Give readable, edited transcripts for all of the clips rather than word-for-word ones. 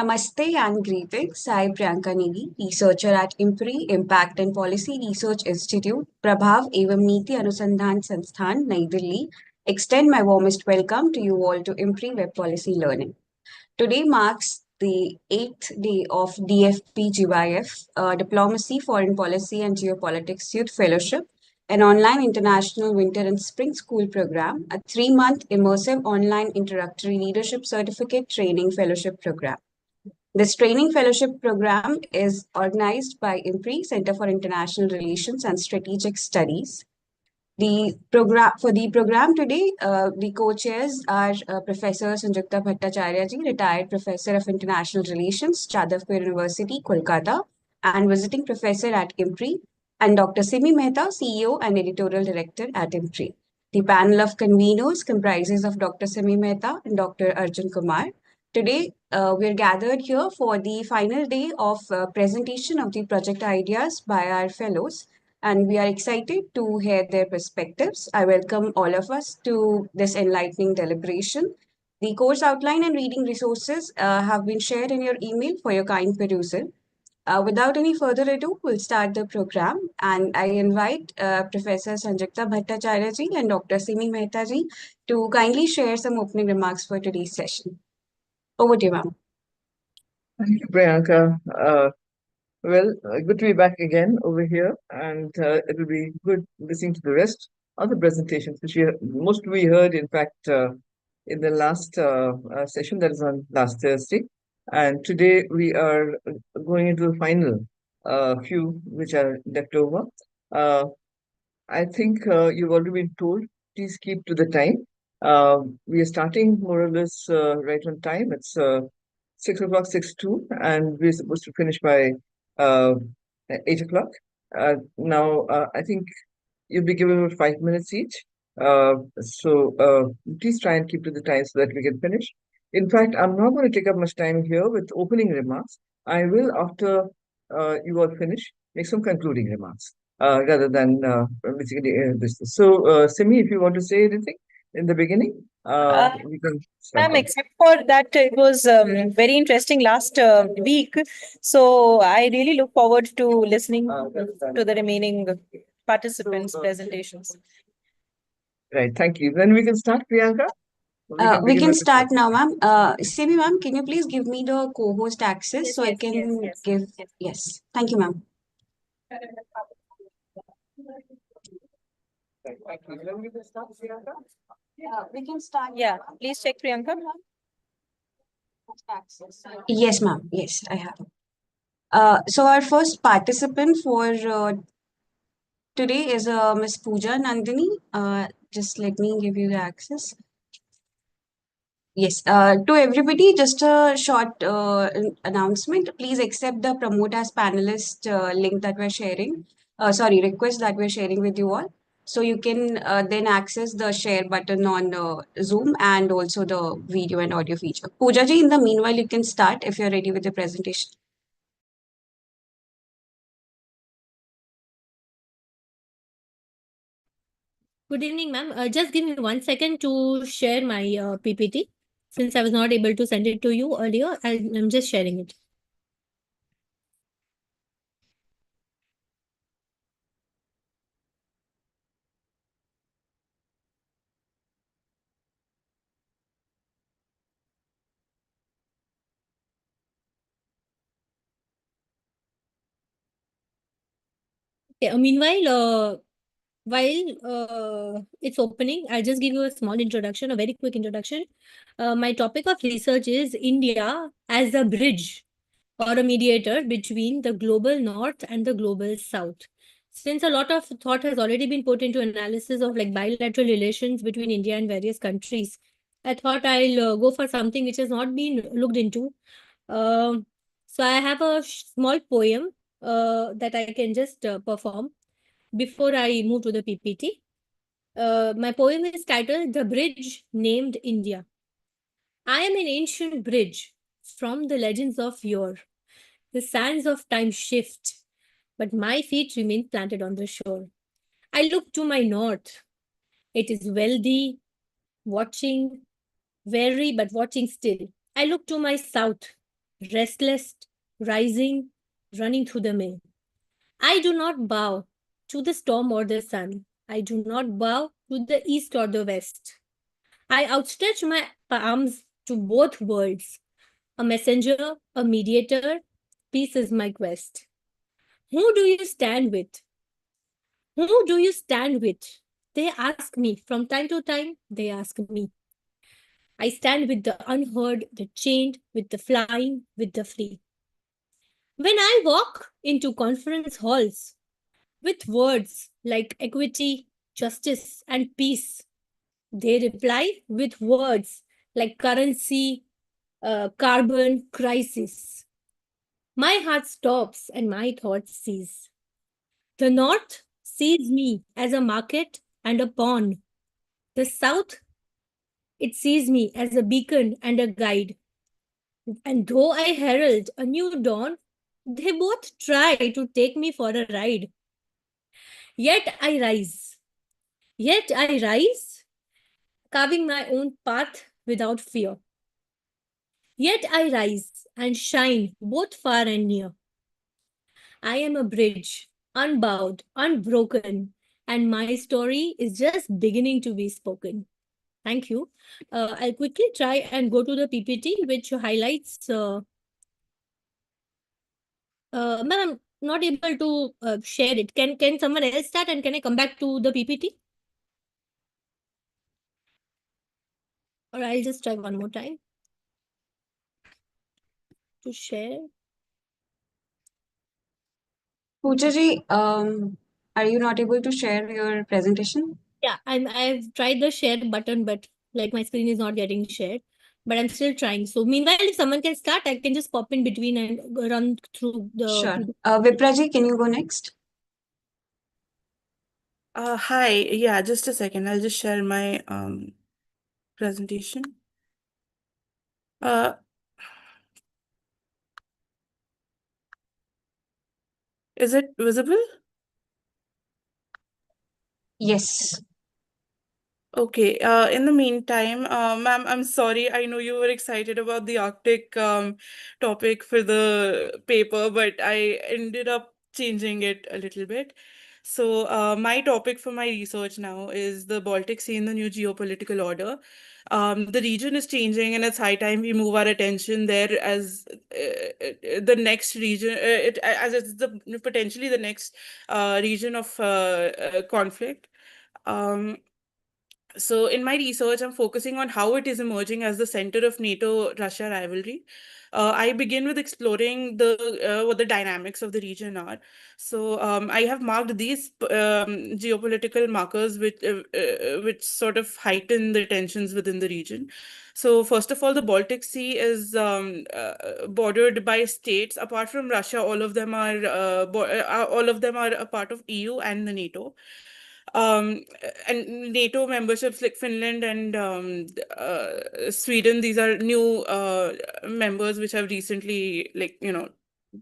Namaste and greetings. I am Priyanka Negi, researcher at IMPRI, Impact and Policy Research Institute, Prabhav Evam Niti Anusandhan Sansthan, Nai Delhi. Extend my warmest welcome to you all to IMPRI Web Policy Learning. Today marks the 8th day of DFPGYF, Diplomacy, Foreign Policy and Geopolitics Youth Fellowship, an online international winter and spring school program, a 3-month immersive online introductory leadership certificate training fellowship program. This training fellowship program is organized by IMPRI, Center for International Relations and Strategic Studies. The program today, the co-chairs are Professor Sanjukta Bhattacharya ji, retired Professor of International Relations, Jadavpur University, Kolkata, and visiting professor at IMPRI, and Dr. Simi Mehta, CEO and Editorial Director at IMPRI. The panel of conveners comprises of Dr. Simi Mehta and Dr. Arjun Kumar. Today, we're gathered here for the final day of presentation of the project ideas by our fellows, and we are excited to hear their perspectives. I welcome all of us to this enlightening deliberation. The course outline and reading resources have been shared in your email for your kind perusal. Without any further ado, we'll start the program, and I invite Professor Sanjukta Bhattacharya ji and Dr. Simi Mehta ji to kindly share some opening remarks for today's session. Over to you, ma'am. Thank you, Priyanka. Good to be back again over here, and it will be good listening to the rest of the presentations, which most we heard, in fact, in the last session, that is on last Thursday. And today we are going into the final few, which are left over. I think you've already been told, please keep to the time. We are starting more or less right on time. It's 6 o'clock, 6:02, and we're supposed to finish by 8 o'clock. Now, I think you'll be given about 5 minutes each. So please try and keep to the time so that we can finish. In fact, I'm not going to take up much time here with opening remarks. I will, after you all finish, make some concluding remarks rather than basically this. So, Simi, if you want to say anything in the beginning, we can start. Ma'am, except for that, it was very interesting last week. So I really look forward to listening to the remaining participants' presentations. Right, thank you. Then we can start, Priyanka. We can start now, ma'am. Simi, ma'am, can you please give me the co-host access Yes, so I yes, can yes, give? yes. Yes, thank you, ma'am. Thank you. Then we can start, Priyanka. We can start. Yeah, please check Priyanka. Yes, ma'am. Yes, I have. So our first participant for today is Miss Pooja Nandini. Just let me give you the access. Yes, to everybody, just a short announcement. Please accept the promote as panelist link that we're sharing. Request that we're sharing with you all. So you can then access the share button on Zoom and also the video and audio feature. Pooja ji, in the meanwhile, you can start if you're ready with the presentation. Good evening, ma'am. Just give me 1 second to share my PPT. Since I was not able to send it to you earlier, I'm just sharing it. Okay, meanwhile, while it's opening, I'll just give you a small introduction, a very quick introduction. My topic of research is India as a bridge or a mediator between the global north and the global south. Since a lot of thought has already been put into analysis of like bilateral relations between India and various countries, I thought I'll go for something which has not been looked into. So I have a small poem that I can just perform before I move to the PPT. My poem is titled The Bridge Named India. I am an ancient bridge from the legends of yore. The sands of time shift, but my feet remain planted on the shore. I look to my north. It is wealthy, watching, wary, but watching still. I look to my south. restless, rising, running through the mill. I do not bow to the storm or the sun. I do not bow to the east or the west. I outstretch my arms to both worlds. A messenger, a mediator, peace is my quest. Who do you stand with? Who do you stand with? They ask me. From time to time, they ask me. I stand with the unheard, the chained, with the flying, with the free. When I walk into conference halls with words like equity, justice, and peace, they reply with words like currency, carbon, crisis. My heart stops and my thoughts cease. The North sees me as a market and a pawn. The South, it sees me as a beacon and a guide. And though I herald a new dawn, they both try to take me for a ride. Yet I rise. Yet I rise, carving my own path without fear. Yet I rise and shine both far and near. I am a bridge, unbowed, unbroken, and my story is just beginning to be spoken. Thank you. I'll quickly try and go to the PPT, which highlights. Ma'am, I'm not able to share it. Can someone else start, and can I come back to the PPT? Or I'll just try one more time to share. Pooja ji, are you not able to share your presentation? Yeah, I've tried the share button, but like my screen is not getting shared. But I'm still trying. So meanwhile, if someone can start, I can just pop in between and run through the Sure. PPT. Vipra ji, can you go next? Hi, yeah, just a second. I'll just share my presentation. Uh, is it visible? Yes. Okay, in the meantime, ma'am, I'm sorry. I know you were excited about the Arctic topic for the paper, but I ended up changing it a little bit. So, my topic for my research now is the Baltic Sea in the new geopolitical order. The region is changing, and it's high time we move our attention there as the next region, as it's the potentially the next region of conflict. Um, so in my research, I'm focusing on how it is emerging as the center of NATO-Russia rivalry. I begin with exploring the what the dynamics of the region are. So I have marked these geopolitical markers which sort of heighten the tensions within the region. So first of all, the Baltic Sea is bordered by states. Apart from Russia, all of them are a part of EU and the NATO. Um, and NATO memberships like Finland and Sweden, these are new members which have recently,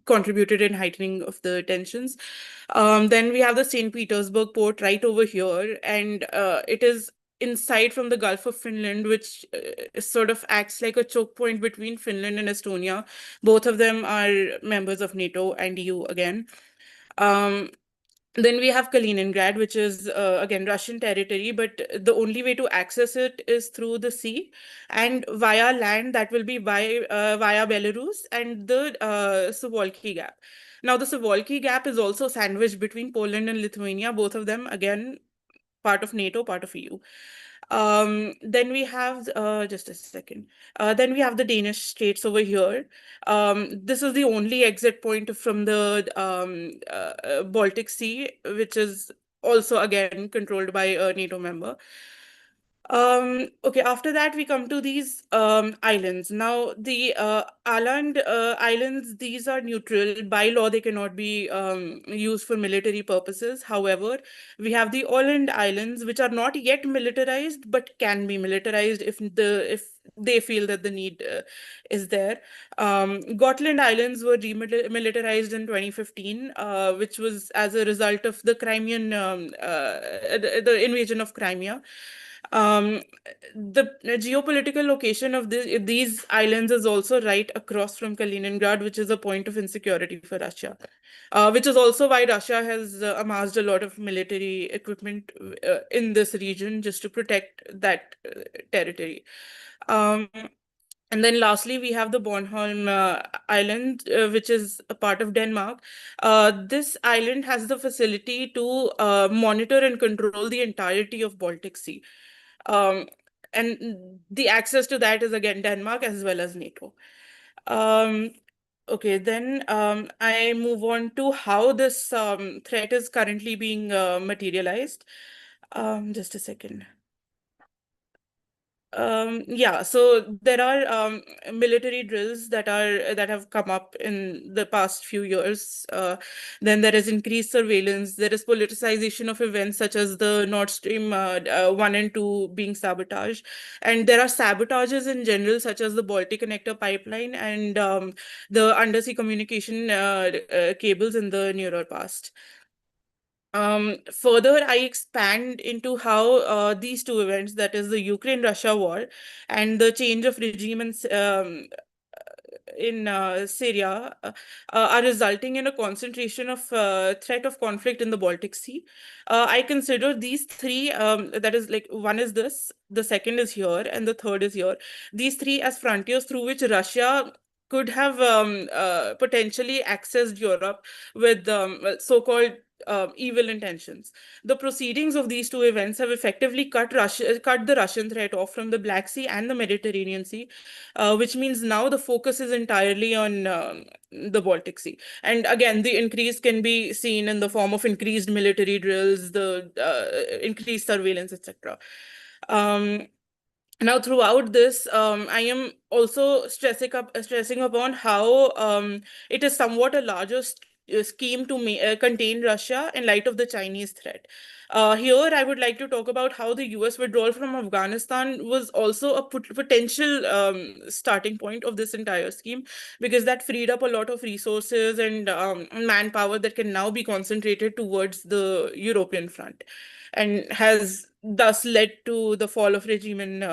contributed in heightening of the tensions. Then we have the St. Petersburg port right over here, and it is inside from the Gulf of Finland, which sort of acts like a choke point between Finland and Estonia. Both of them are members of NATO and EU again. Um, then we have Kaliningrad, which is again Russian territory, but the only way to access it is through the sea and via land. That will be via Belarus and the Suwalki Gap. Now, the Suwalki Gap is also sandwiched between Poland and Lithuania, both of them again part of NATO, part of EU. Then we have just a second. Then we have the Danish states over here. This is the only exit point from the Baltic Sea, which is also again controlled by a NATO member. Okay, after that we come to these islands. Now the Åland islands, these are neutral. By law, they cannot be used for military purposes. However, we have the Åland Islands, which are not yet militarized, but can be militarized if they feel that the need is there. Gotland Islands were demilitarized in 2015, which was as a result of the Crimean the invasion of Crimea. The geopolitical location of these islands is also right across from Kaliningrad, which is a point of insecurity for Russia, which is also why Russia has amassed a lot of military equipment in this region just to protect that territory. And then lastly, we have the Bornholm Island, which is a part of Denmark. This island has the facility to monitor and control the entirety of Baltic Sea. And the access to that is again Denmark as well as NATO. Okay, then I move on to how this threat is currently being materialized. Just a second. Yeah, so there are military drills that have come up in the past few years. Then there is increased surveillance. There is politicization of events such as the Nord Stream 1 and 2 being sabotaged, and there are sabotages in general, such as the Baltic Connector pipeline and the undersea communication cables in the nearer past. Further, I expand into how these two events, that is the Ukraine-Russia war and the change of regime in Syria, are resulting in a concentration of threat of conflict in the Baltic Sea. I consider these three, that is like one is this, the second is here, and the third is here. These three as frontiers through which Russia could have potentially accessed Europe with so-called evil intentions. The proceedings of these two events have effectively cut the Russian threat off from the Black Sea and the Mediterranean Sea, which means now the focus is entirely on the Baltic Sea. And again, the increase can be seen in the form of increased military drills, the increased surveillance, etc. Now, throughout this, I am also stressing upon how it is somewhat a larger scheme to contain Russia in light of the Chinese threat. Here, I would like to talk about how the US withdrawal from Afghanistan was also a potential starting point of this entire scheme, because that freed up a lot of resources and manpower that can now be concentrated towards the European front, and has thus led to the fall of regime in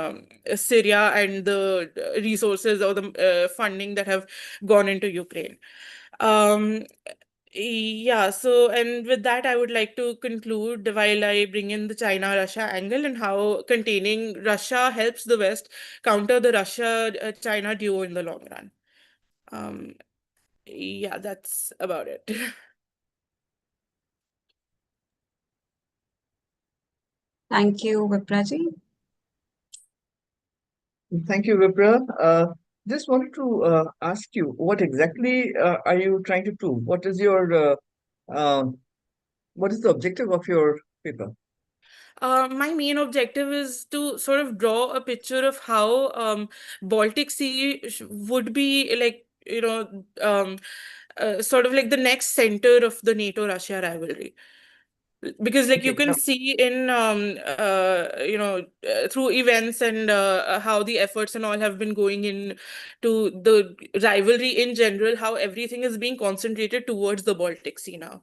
Syria and the resources or the funding that have gone into Ukraine. Yeah, so and with that, I would like to conclude while I bring in the China-Russia angle and how containing Russia helps the West counter the Russia-China duo in the long run. Yeah, that's about it. Thank you, Vipraji. Thank you, Vipra. Just wanted to ask you, what exactly are you trying to prove? What is your what is the objective of your paper? My main objective is to sort of draw a picture of how Baltic Sea would be like, sort of like the next center of the NATO-Russia rivalry. Because like you Okay, can see in through events and how the efforts and all have been going in to the rivalry in general, how everything is being concentrated towards the Baltic Sea now.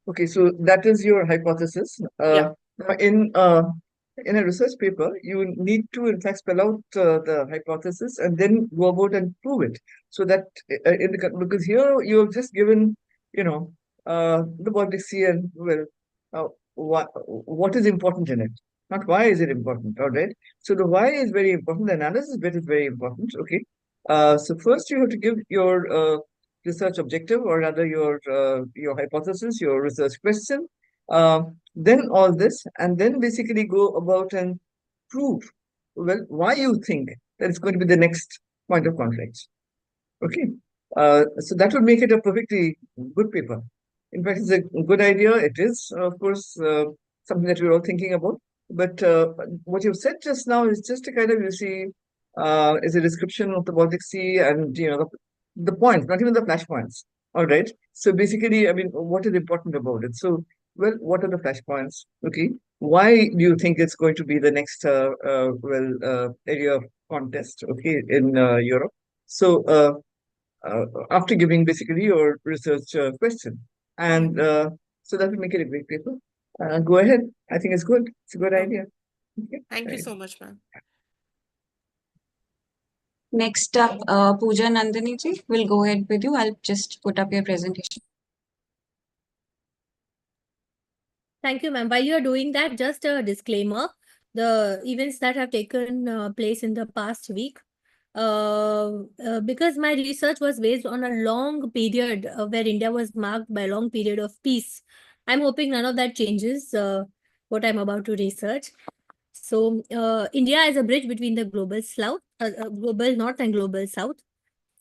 okay, so that is your hypothesis. Yeah. Now in a research paper, you need to in fact spell out the hypothesis and then go about and prove it. So that because here you have just given, the Baltic Sea and well, what is important in it, not why is it important. All right. So the why is very important. The analysis bit is very important. Okay. So first you have to give your research objective, or rather your hypothesis, your research question, then all this, and then basically go about and prove well why you think that it's going to be the next point of conflict. Okay, so that would make it a perfectly good paper. In fact, it's a good idea. It is, of course, something that we're all thinking about. But what you've said just now is just a kind of, is a description of the Baltic Sea and, the points, not even the flashpoints. All right. So basically, I mean, what is important about it? So, well, what are the flashpoints? Okay. Why do you think it's going to be the next, area of contest, okay, in Europe? So, after giving basically your research question. And so that will make it a great paper. Go ahead. I think it's good. It's a good idea. Okay, Thank you right. so much, ma'am. Next up, Pooja Nandini ji, we'll go ahead with you. I'll just put up your presentation. Thank you, ma'am. While you are doing that, just a disclaimer. The events that have taken place in the past week, because my research was based on a long period where India was marked by a long period of peace. I'm hoping none of that changes what I'm about to research. So, India is a bridge between the global north and global south.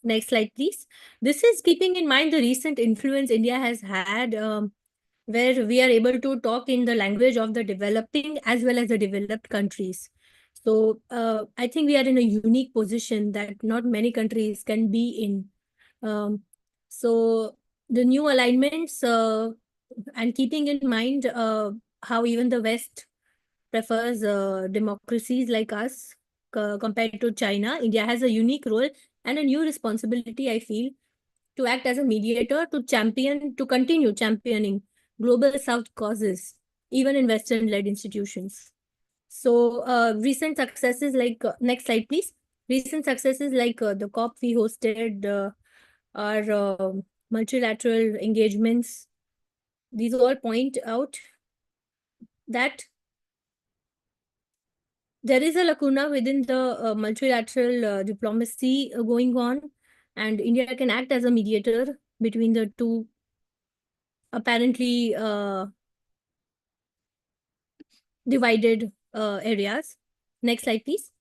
Next slide, please. This is keeping in mind the recent influence India has had, where we are able to talk in the language of the developing as well as the developed countries. So I think we are in a unique position that not many countries can be in. So the new alignments and keeping in mind how even the West prefers democracies like us compared to China, India has a unique role and a new responsibility, I feel, to act as a mediator to continue championing global South causes, even in Western-led institutions. So recent successes like, next slide, please. Recent successes like the COP we hosted, our multilateral engagements, these all point out that there is a lacuna within the multilateral diplomacy going on, and India can act as a mediator between the two apparently divided areas. Next slide, please.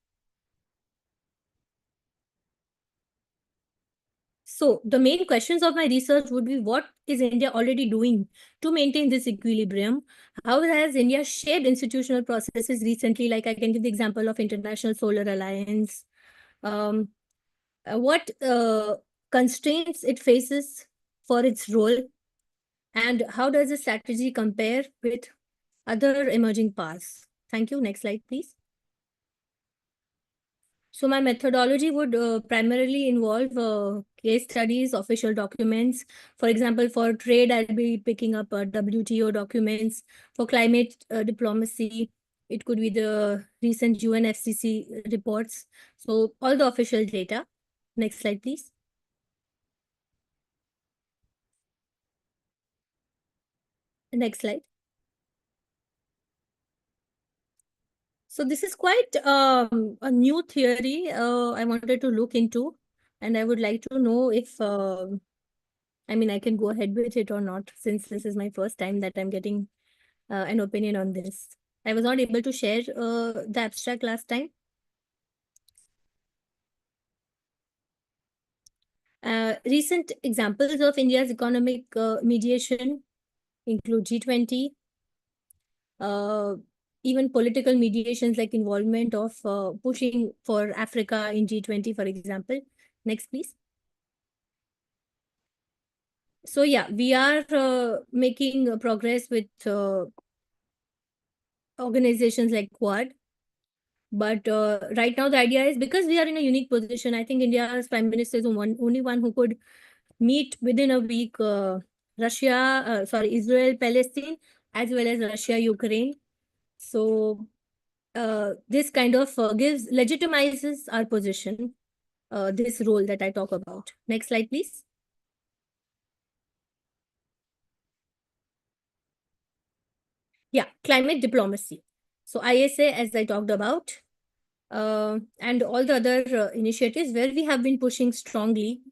So the main questions of my research would be, what is India already doing to maintain this equilibrium? How has India shaped institutional processes recently? Like I can give the example of International Solar Alliance. What constraints it faces for its role? And how does the strategy compare with other emerging powers? Thank you. Next slide, please. So my methodology would primarily involve case studies, official documents. For example, for trade, I'll be picking up WTO documents. For climate diplomacy, it could be the recent UNFCCC reports. So all the official data. Next slide, please. Next slide. So this is quite a new theory I wanted to look into, and I would like to know if I can go ahead with it or not, since this is my first time that I'm getting an opinion on this. I was not able to share the abstract last time. Recent examples of India's economic mediation include G20, even political mediations like involvement of pushing for Africa in G20, for example. Next, please. So yeah, we are making progress with organizations like Quad. But right now the idea is, because we are in a unique position, I think India's Prime Minister is the only one who could meet within a week Israel, Palestine, as well as Russia, Ukraine. So this kind of legitimizes our position, this role that I talk about. Next slide, please. Yeah, climate diplomacy. So ISA, as I talked about, and all the other initiatives where we have been pushing strongly.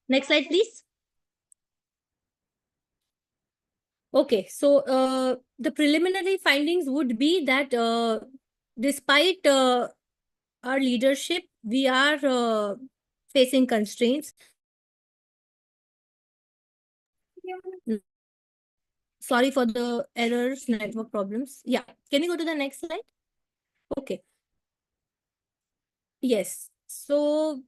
Next slide, please. Okay, so the preliminary findings would be that despite our leadership, we are facing constraints. Sorry for the errors, network problems. Yeah, can you go to the next slide? Okay. Yes, so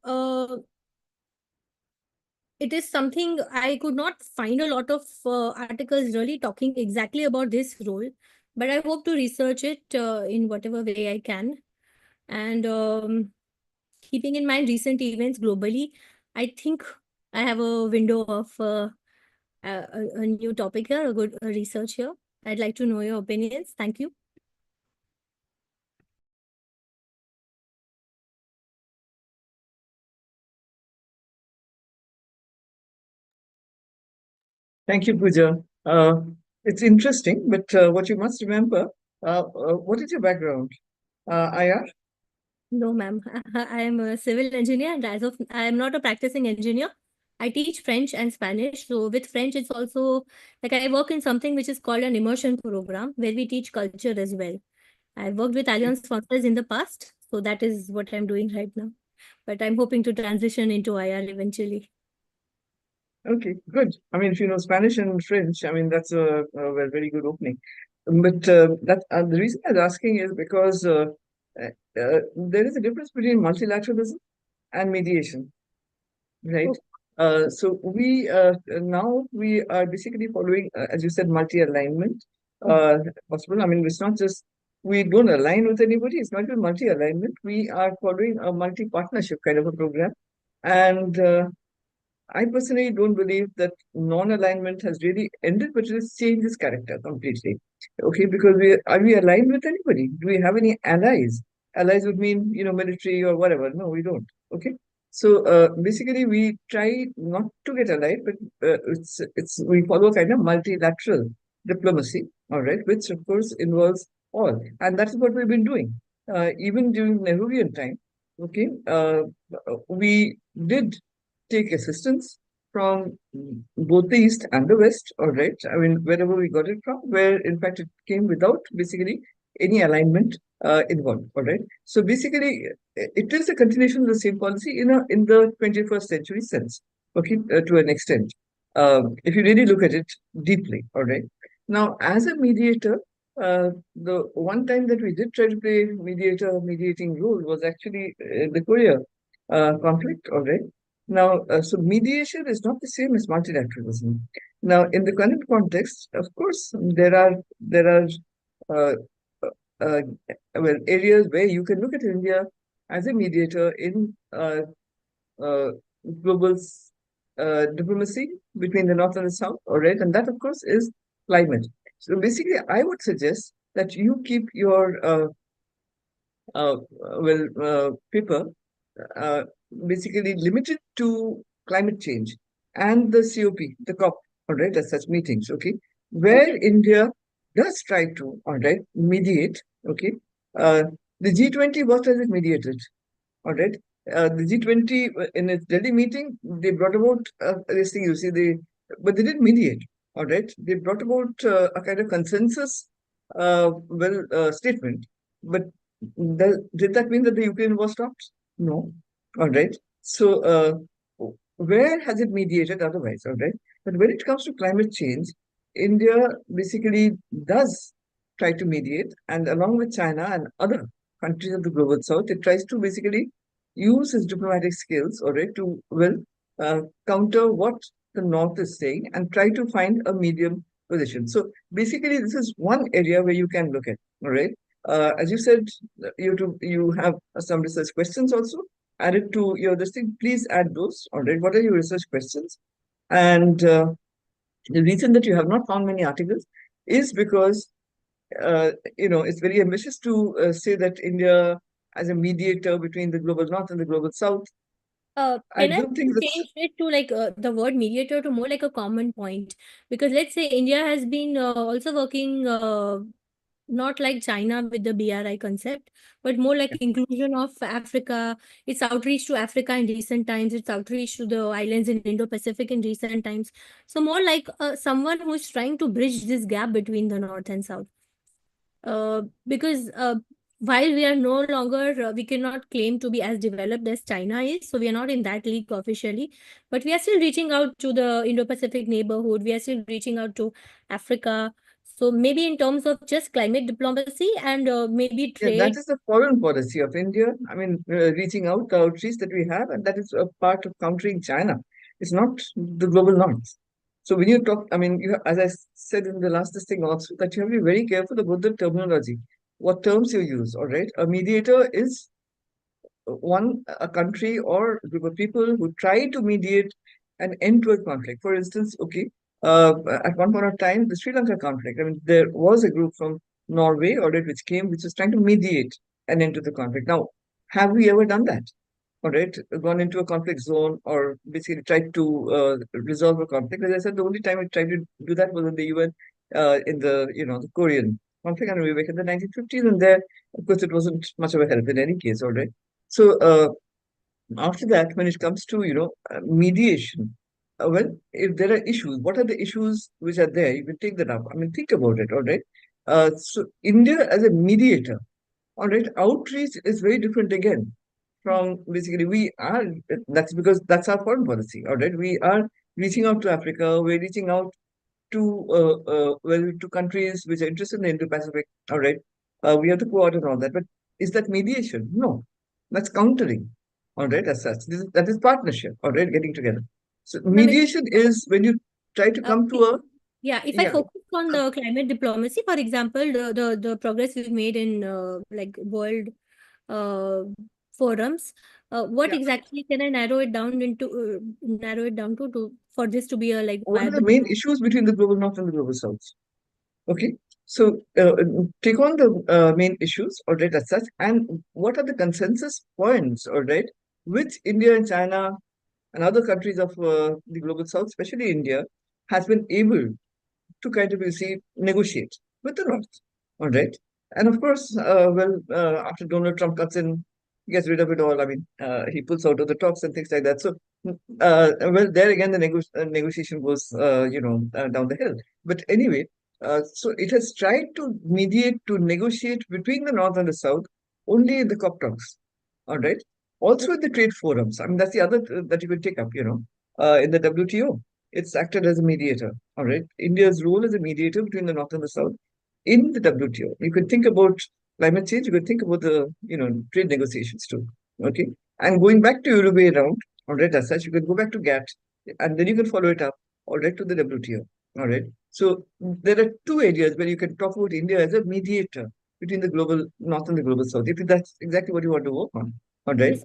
it is something I could not find a lot of articles really talking exactly about this role, but I hope to research it in whatever way I can. And keeping in mind recent events globally, I think I have a window of a new topic here, a good research here. I'd like to know your opinions. Thank you. Thank you, Pooja. It's interesting, but what you must remember, what is your background? IR? No, ma'am. I am a civil engineer, and as of I am not a practicing engineer. I teach French and Spanish. So with French, it's also like I work in something which is called an immersion program where we teach culture as well. I've worked with Alliance sponsors in the past, so that is what I'm doing right now. But I'm hoping to transition into IR eventually. Okay, good. I mean, if you know Spanish and French, I mean, that's a very good opening. But the reason I was asking is because there is a difference between multilateralism and mediation, right? So now we are basically following, as you said, multi-alignment possible. I mean, it's not just we don't align with anybody. It's not even multi-alignment. We are following a multi-partnership kind of a program, and I personally don't believe that non-alignment has really ended, but it has changed its character completely. Okay, because are we aligned with anybody? Do we have any allies? Allies would mean, military or whatever. No, we don't. Okay. So basically, we try not to get allied, but we follow a kind of multilateral diplomacy, all right, which of course involves all, and that is what we've been doing. Even during Nehruvian time, okay, we did take assistance from both the East and the West, all right. I mean, wherever we got it from, where in fact it came without basically any alignment involved, all right. So basically, it is a continuation of the same policy in the 21st century sense, okay, to an extent. If you really look at it deeply, all right. Now, as a mediator, the one time that we did try to play mediating role was actually the Korea conflict, all right. Now, so mediation is not the same as multilateralism. Now, in the current context, of course, there are uh, uh, areas where you can look at India as a mediator in uh, global diplomacy between the North and the South, all right, and that, of course, is climate. So basically, I would suggest that you keep your paper uh, basically limited to climate change and the COP, the COP, all right, as such meetings, okay, where India does try to, all right, mediate, okay. Uh, the G20, what has it mediated? All right. The G20 in its Delhi meeting, they brought about this thing, you see, but they didn't mediate. All right. They brought about a kind of consensus, statement. But did that mean that the Ukraine war stopped? No. All right. So, where has it mediated otherwise? All right. But when it comes to climate change, India basically does try to mediate, and along with China and other countries of the global south, it tries to basically use its diplomatic skills, all right, to counter what the north is saying and try to find a medium position. So basically, this is one area where you can look at, all right. As you said, you have some research questions also added to your this thing. Please add those, all right. What are your research questions? And the reason that you have not found many articles is because it's very ambitious to say that India as a mediator between the global north and the global south. I Can I don't think that's change it to like the word mediator to more like a common point? Because let's say India has been also working not like China with the BRI concept, but more like inclusion of Africa. It's outreach to Africa in recent times. It's outreach to the islands in Indo-Pacific in recent times. So more like someone who's trying to bridge this gap between the North and South. Because while we are no longer, we cannot claim to be as developed as China is, so we are not in that league officially, but we are still reaching out to the Indo-Pacific neighborhood. We are still reaching out to Africa. So maybe in terms of just climate diplomacy and maybe yeah, that trade. is the foreign policy of India. I mean, reaching out the outreach that we have, and that is a part of countering China. It's not the global north. So when you talk, I mean, as I said in the last thing also, that you have to be very careful about the terminology, what terms you use. All right, a mediator is a country or group of people who try to mediate an end to a conflict. For instance, okay, at one point of time, the Sri Lanka conflict. I mean, there was a group from Norway, all right, which was trying to mediate an end to the conflict. Now, have we ever done that? All right, gone into a conflict zone or basically tried to resolve a conflict. As I said, the only time we tried to do that was in the UN, in the Korean conflict, and we were back in the 1950s, and there, of course, it wasn't much of a help in any case. All right, so after that, when it comes to mediation, well, if there are issues, what are the issues which are there? You can take that up. I mean, think about it. All right, so India as a mediator. All right, outreach is very different again from basically that's because that's our foreign policy. All right, we are reaching out to Africa, we're reaching out to to countries which are interested in the Indo-Pacific. All right, we have to go out and all that. But is that mediation? No, that's countering. All right, as such, that is partnership. All right, getting together. So Ma'am, mediation is when you try to come to a if I yeah. focus on the climate diplomacy, for example, the progress we've made in like world uh, forums, what Yeah. exactly can I narrow it down to for this to be a like What are the viable? main issues between the global north and the global south? Okay, so take on the main issues, all right, as such, and what are the consensus points, all right, which India and China and other countries of the global south, especially India, has been able to kind of, you see, negotiate with the North. All right. And of course, after Donald Trump cuts in, he gets rid of it all. I mean, he pulls out of the talks and things like that. So, there again, the negotiation goes, down the hill. But anyway, so it has tried to mediate, to negotiate between the North and the South only in the COP talks. All right. Also in the trade forums. I mean, that's the other that you can take up, in the WTO. It's acted as a mediator. All right. India's role as a mediator between the North and the South in the WTO. You could think about climate change, you could think about the trade negotiations too. Okay. And going back to Uruguay round, all right, as such, you could go back to GATT and then you can follow it up, all right, to the WTO. All right. So there are two areas where you can talk about India as a mediator between the global North and the global South, if that's exactly what you want to work on. All right. Yes.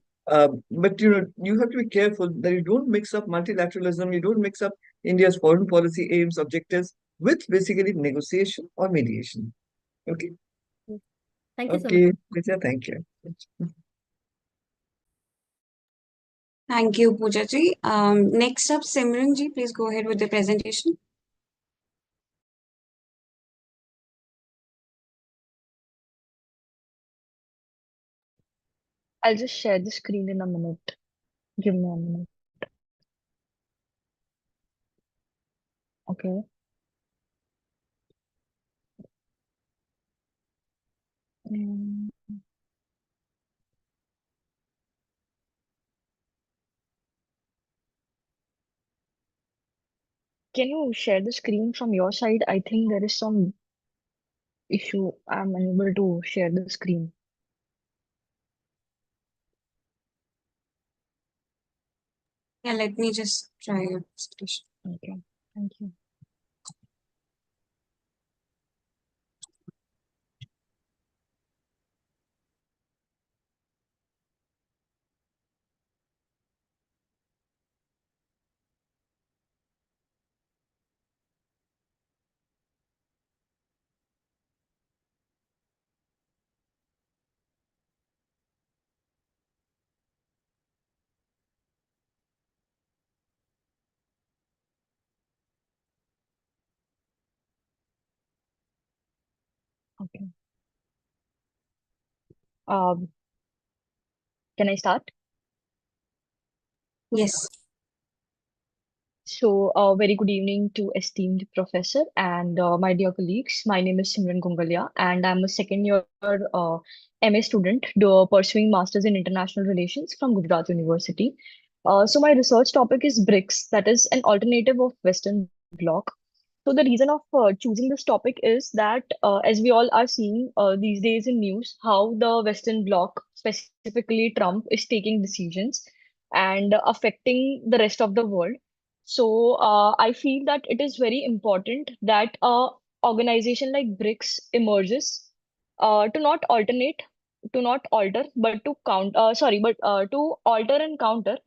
But you have to be careful that you don't mix up multilateralism, you don't mix up India's foreign policy aims, objectives with basically negotiation or mediation. Okay. Thank you so much. Okay, Richa, thank you. Thank you, Pooja ji. Next up, Simran ji, please go ahead with the presentation. I'll just share the screen in a minute. Give me a minute. Okay. Mm, Can you share the screen from your side? I think there is some issue. I'm unable to share the screen. Yeah, let me just try your presentation. Okay. Thank you. Okay. Um, can I start? Yes. So, very good evening to esteemed professor and my dear colleagues. My name is Simran Gungalia, and I'm a second year MA student pursuing Masters in International Relations from Gujarat University. So, my research topic is BRICS, that is an alternative of Western Bloc. So, the reason of choosing this topic is that, as we all are seeing these days in news, how the Western Bloc, specifically Trump, is taking decisions and affecting the rest of the world. So I feel that it is very important that a organization like BRICS emerges to not alternate, to not alter, but to count. To alter and counter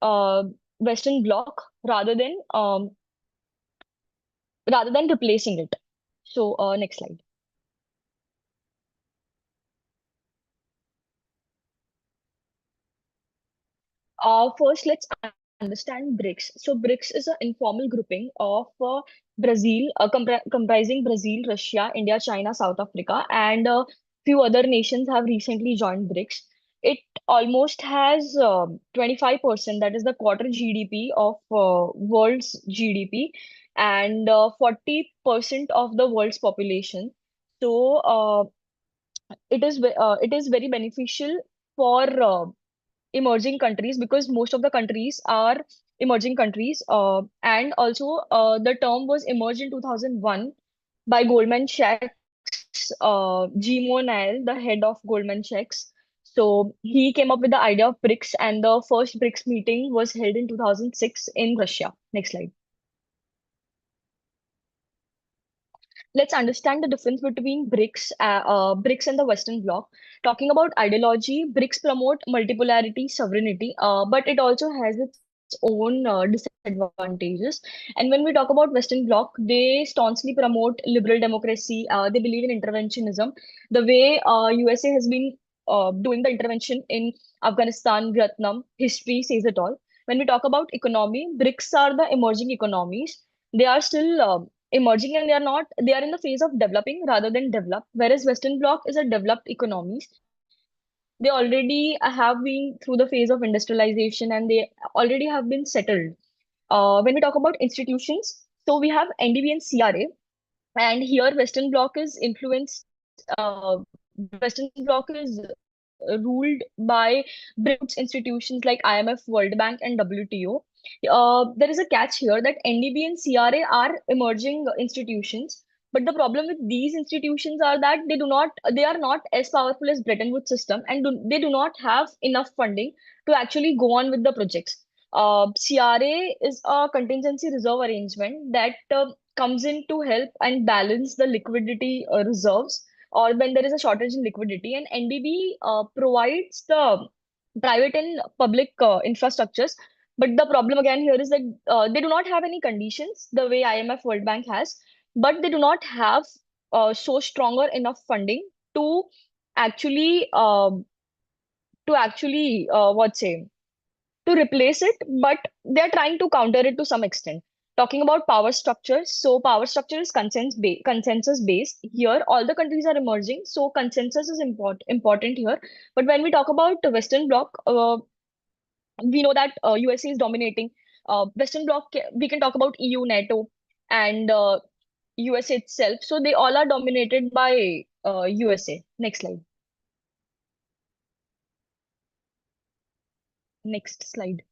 uh, Western Bloc rather than rather than replacing it. So next slide. First, let's understand BRICS. So BRICS is an informal grouping of Brazil, comprising Brazil, Russia, India, China, South Africa, and few other nations have recently joined BRICS. It almost has 25%, that is the quarter GDP of world's GDP, and 40% of the world's population. So it is very beneficial for emerging countries because most of the countries are emerging countries, and also the term was emerged in 2001 by Goldman Sachs, Jimo Nail, the head of Goldman Sachs. So he came up with the idea of BRICS, and the first BRICS meeting was held in 2006 in Russia. Next slide. Let's understand the difference between BRICS and the Western Bloc. Talking about ideology, BRICS promote multipolarity, sovereignty, but it also has its own disadvantages. And when we talk about Western Bloc, they staunchly promote liberal democracy. They believe in interventionism. The way USA has been doing the intervention in Afghanistan, Vietnam, history says it all. When we talk about economy, BRICS are the emerging economies. They are still emerging, and they are in the phase of developing rather than develop, whereas Western Bloc is a developed economies. They already have been through the phase of industrialization, and they already have been settled. When we talk about institutions, so we have NDB and CRA, and here Western Bloc is influenced. Western Bloc is ruled by BRICS institutions like IMF, World Bank, and WTO. There is a catch here that NDB and CRA are emerging institutions, but the problem with these institutions are that they are not as powerful as Bretton Woods system, and they do not have enough funding to actually go on with the projects. CRA is a contingency reserve arrangement that comes in to help and balance the liquidity reserves, or when there is a shortage in liquidity. And NDB provides the private and public infrastructures. But the problem again here is that they do not have any conditions the way IMF World Bank has, but they do not have so stronger enough funding to actually what say to replace it, but they're trying to counter it to some extent. Talking about power structures, so power structure is consensus based. Here, all the countries are emerging, so consensus is important here. But when we talk about the Western Bloc, we know that USA is dominating. Western Bloc, we can talk about EU, NATO, and USA itself. So they all are dominated by USA. Next slide. Next slide.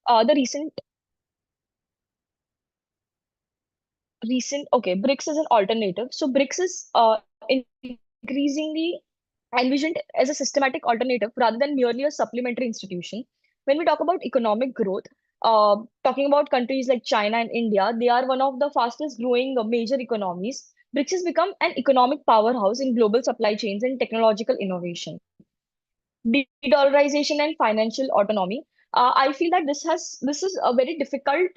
The recent okay, BRICS is an alternative. So BRICS is increasingly envisioned as a systematic alternative rather than merely a supplementary institution. When we talk about economic growth, talking about countries like China and India, they are one of the fastest growing major economies. BRICS has become an economic powerhouse in global supply chains and technological innovation. De-dollarization and financial autonomy. I feel that this is a very difficult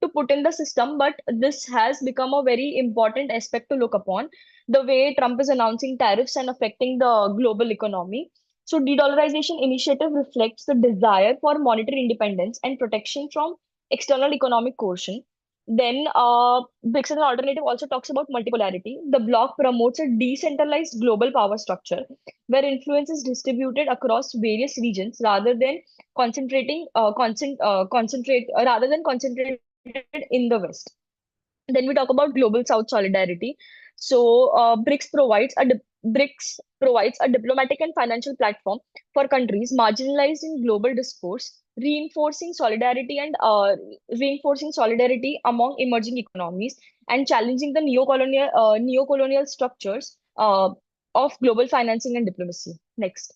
to put in the system, but this has become a very important aspect to look upon. The way Trump is announcing tariffs and affecting the global economy. So de-dollarization initiative reflects the desire for monetary independence and protection from external economic coercion. Then BRICS as an alternative also talks about multipolarity. The bloc promotes a decentralized global power structure where influence is distributed across various regions rather than concentrated in the West. Then we talk about global South solidarity. So BRICS provides a diplomatic and financial platform for countries marginalized in global discourse, reinforcing solidarity among emerging economies and challenging the neocolonial structures of global financing and diplomacy. Next.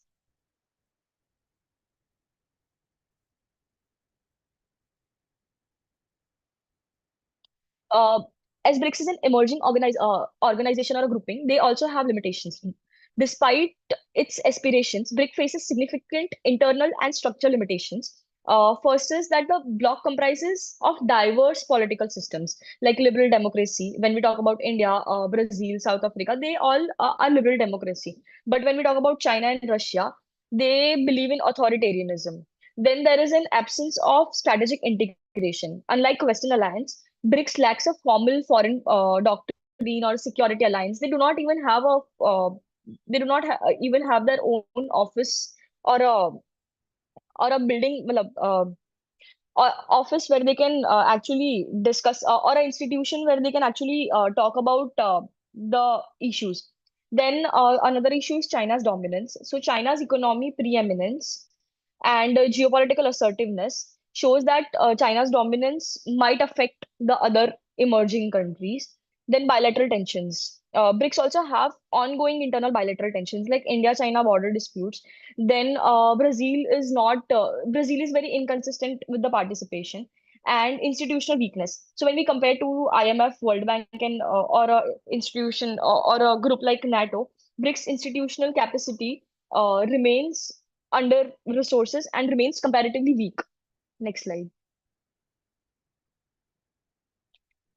Uh, as BRICS is an emerging organization or a grouping, they also have limitations. Despite its aspirations, BRIC faces significant internal and structural limitations. First is that the bloc comprises of diverse political systems like liberal democracy. When we talk about India, Brazil, South Africa, they all are liberal democracy. But when we talk about China and Russia, they believe in authoritarianism. Then there is an absence of strategic integration. Unlike Western alliance, BRICS lacks a formal foreign doctrine or security alliance. They do not even have a even have their own office or a building, office where they can actually discuss, or an institution where they can actually talk about the issues. Then another issue is China's dominance. So China's economy preeminence and geopolitical assertiveness shows that China's dominance might affect the other emerging countries. Then bilateral tensions. BRICS also have ongoing internal bilateral tensions like India-China border disputes. Then Brazil is very inconsistent with the participation and institutional weakness. So when we compare to IMF, World Bank, and or a institution or a group like NATO, BRICS institutional capacity remains under resources and remains comparatively weak. Next slide.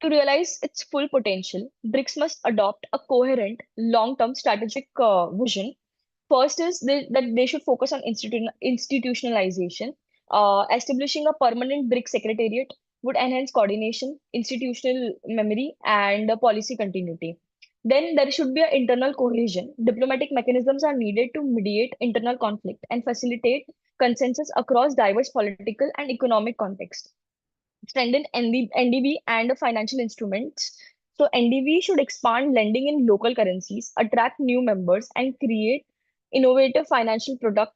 To realize its full potential, BRICS must adopt a coherent, long-term strategic vision. First is that they should focus on institutionalization. Establishing a permanent BRICS secretariat would enhance coordination, institutional memory, and policy continuity. Then there should be an internal cohesion. Diplomatic mechanisms are needed to mediate internal conflict and facilitate consensus across diverse political and economic contexts. Strengthen NDB and financial instruments. So NDB should expand lending in local currencies, attract new members, and create innovative financial products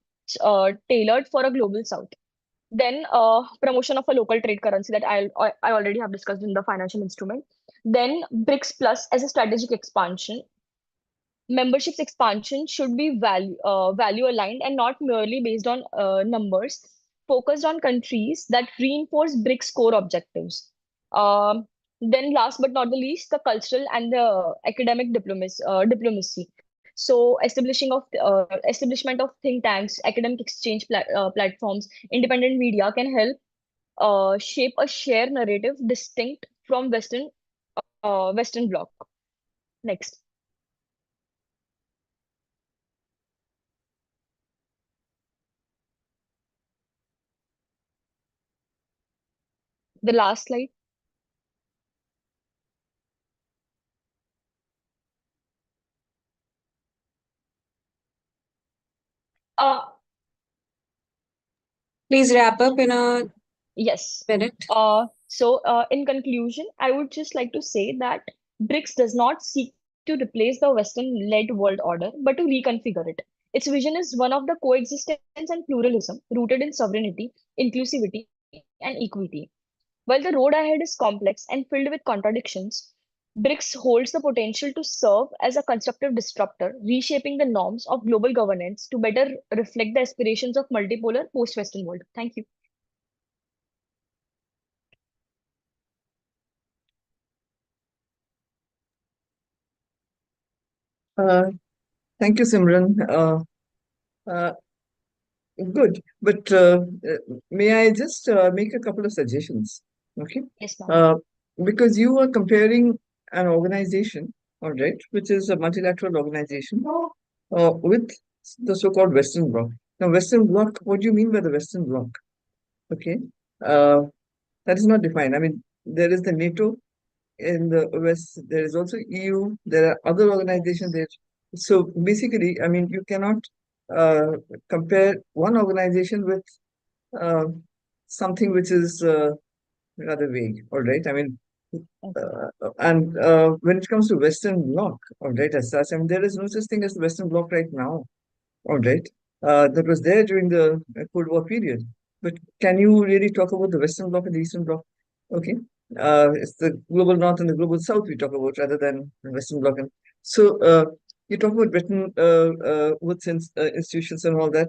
tailored for a global south. Then promotion of a local trade currency that I already have discussed in the financial instrument. Then BRICS Plus as a strategic expansion. Membership's expansion should be value aligned and not merely based on numbers, focused on countries that reinforce BRICS core objectives. Then last but not the least, the cultural and the academic diplomacy. So establishment of think tanks, academic exchange platforms, independent media can help shape a shared narrative distinct from Western bloc. Next. The last slide. Uh, Please wrap up in a yes. minute. In conclusion, I would just like to say that BRICS does not seek to replace the Western-led world order, but to reconfigure it. Its vision is one of the coexistence and pluralism rooted in sovereignty, inclusivity, and equity. While the road ahead is complex and filled with contradictions, BRICS holds the potential to serve as a constructive disruptor, reshaping the norms of global governance to better reflect the aspirations of multipolar post-Western world. Thank you. Thank you, Simran. Uh, Good, but may I just make a couple of suggestions? Okay. Yes, ma'am. Because you are comparing an organization, all right, which is a multilateral organization, with the so-called Western Bloc. Now, Western Bloc, what do you mean by the Western Bloc? Okay. Uh, that is not defined. I mean, there is the NATO in the West, there is also EU, there are other organizations there. So basically, I mean, you cannot uh, compare one organization with uh, something which is rather vague, all right? I mean, and when it comes to Western Bloc, all right, as such, I mean, there is no such thing as the Western Bloc right now, all right? That was there during the Cold War period. But can you really talk about the Western Bloc and the Eastern Bloc? Okay. It's the global North and the global South we talk about rather than the Western Bloc. And so you talk about Bretton Woods institutions and all that.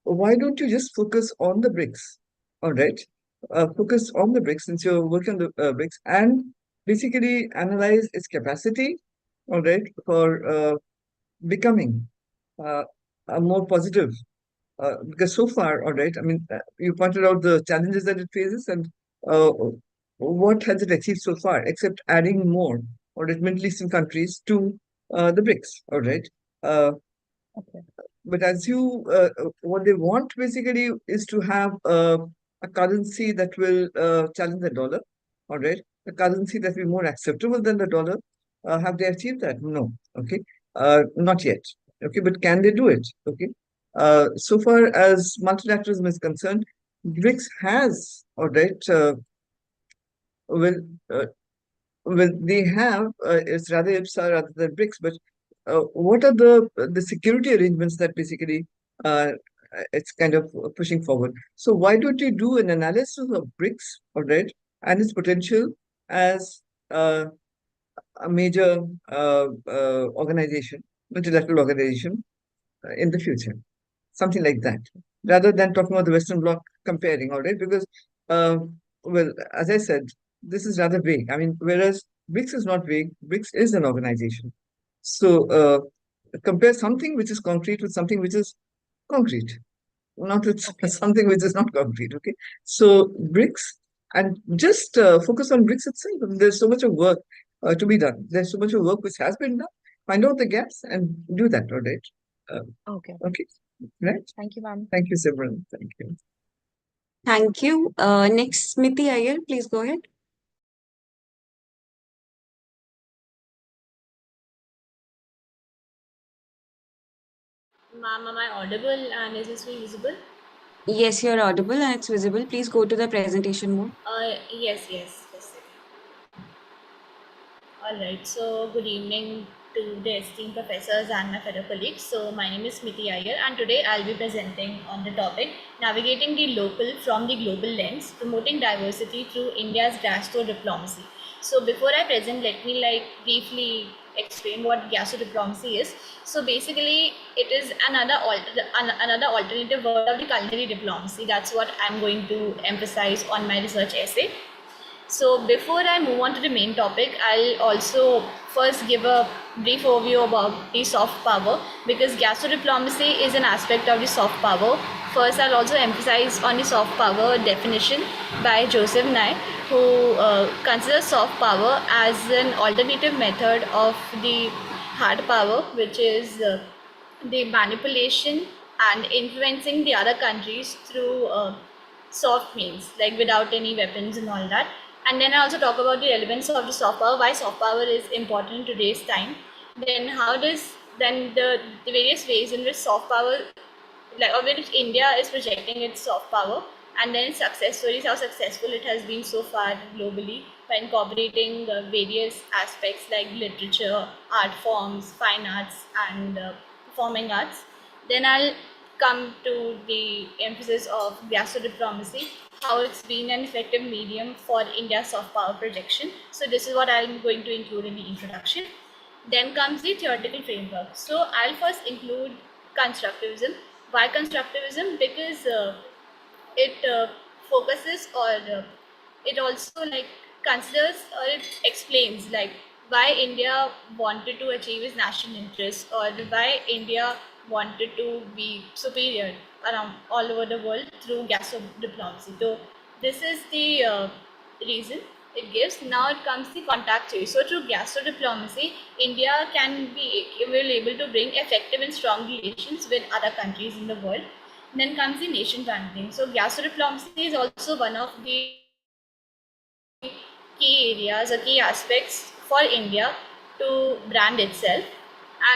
Why don't you just focus on the BRICS? All right. Focus on the BRICS since you're working on the BRICS and basically analyze its capacity, all right, for becoming uh, a more positive Because so far, all right, I mean, you pointed out the challenges that it faces, and uh, what has it achieved so far, except adding more, or at Middle Eastern countries to the BRICS, all right? Okay. But what they want basically is to have a currency that will challenge the dollar, all right? A currency that will be more acceptable than the dollar. Have they achieved that? No. Okay. Not yet. Okay. But can they do it? Okay. So far as multilateralism is concerned, BRICS has, all right, well, uh, well, they have, it's rather IPSA rather than BRICS, but what are the security arrangements that basically uh, it's kind of pushing forward? So why don't you do an analysis of BRICS, all right, and its potential as a major organization, multilateral organization in the future? Something like that, rather than talking about the Western Bloc comparing, all right? Because, uh, well, as I said, this is rather vague. I mean, whereas BRICS is not vague, BRICS is an organization. So compare something which is concrete with something which is concrete, not with Okay. something which is not concrete. Okay, so BRICS, and just focus on BRICS itself. I mean, there's so much of work to be done. There's so much of work which has been done. Find out the gaps and do that. All right. Okay. Okay. Right. Thank you, ma'am. Thank you, Simran. Thank you. Thank you. Next, Smiti Iyer, please go ahead. Ma'am, am I audible and is this screen visible? Yes, you're audible and it's visible. Please go to the presentation mode. Yes. All right. So, good evening to the esteemed professors and my fellow colleagues. So, my name is Smiti Iyer, and today I'll be presenting on the topic navigating the local from the global lens, promoting diversity through India's gastro diplomacy. So, before I present, let me briefly explain what gastro diplomacy is. So, basically, it is another alternative word of the culinary diplomacy. That's what I'm going to emphasize on my research essay. So before I move on to the main topic, I'll also first give a brief overview about the soft power, because gastro diplomacy is an aspect of the soft power. First, I'll also emphasize on the soft power definition by Joseph Nye, who considers soft power as an alternative method of the hard power, which is the manipulation and influencing the other countries through soft means, like without any weapons and all that. And then I also talk about the relevance of the soft power, why soft power is important in today's time. Then the various ways in which soft power, like of which India is projecting its soft power, and then success stories, how successful it has been so far globally by incorporating various aspects like literature, art forms, fine arts, and performing arts. Then I'll come to the emphasis of gastro diplomacy, how it's been an effective medium for India's soft power projection. So this is what I'm going to include in the introduction. Then comes the theoretical framework. So I'll first include constructivism. Why constructivism? Because it focuses, or it also considers, or it explains why India wanted to achieve its national interest, or why India wanted to be superior around all over the world through gastro diplomacy. So this is the reason it gives. Now it comes the contact theory. So through gastro diplomacy, India will able to bring effective and strong relations with other countries in the world. Then comes the nation branding. So gastro diplomacy is also one of the key areas or key aspects for India to brand itself.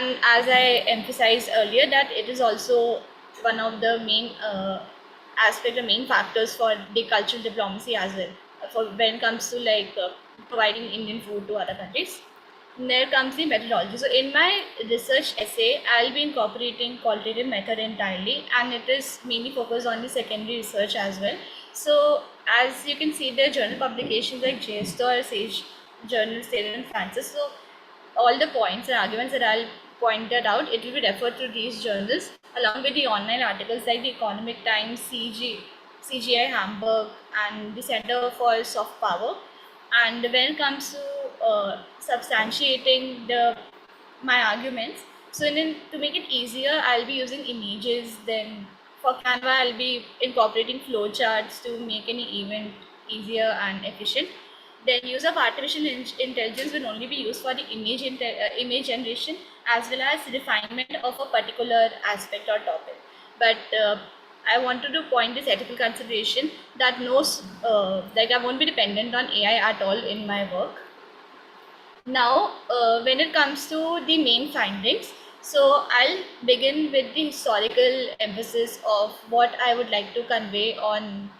And as I emphasized earlier, that it is also one of the main main factors for the cultural diplomacy as well, for when it comes to providing Indian food to other countries. There comes the methodology. So in my research essay, I'll be incorporating qualitative method entirely, and it is mainly focused on the secondary research as well. So as you can see, there are journal publications like JSTOR or Sage Journal, Taylor and Francis. So all the points and arguments that I'll pointed out, it will be referred to these journals along with the online articles like the Economic Times, CGI Hamburg, and the Center for Soft Power. And when it comes to substantiating my arguments, so to make it easier, I'll be using images, then for Canva, I'll be incorporating flowcharts to make any event easier and efficient. Then use of artificial intelligence will only be used for the image generation as well as refinement of a particular aspect or topic. But I wanted to point this ethical consideration that like I won't be dependent on AI at all in my work. Now, when it comes to the main findings, so I'll begin with the historical emphasis of what I would like to convey on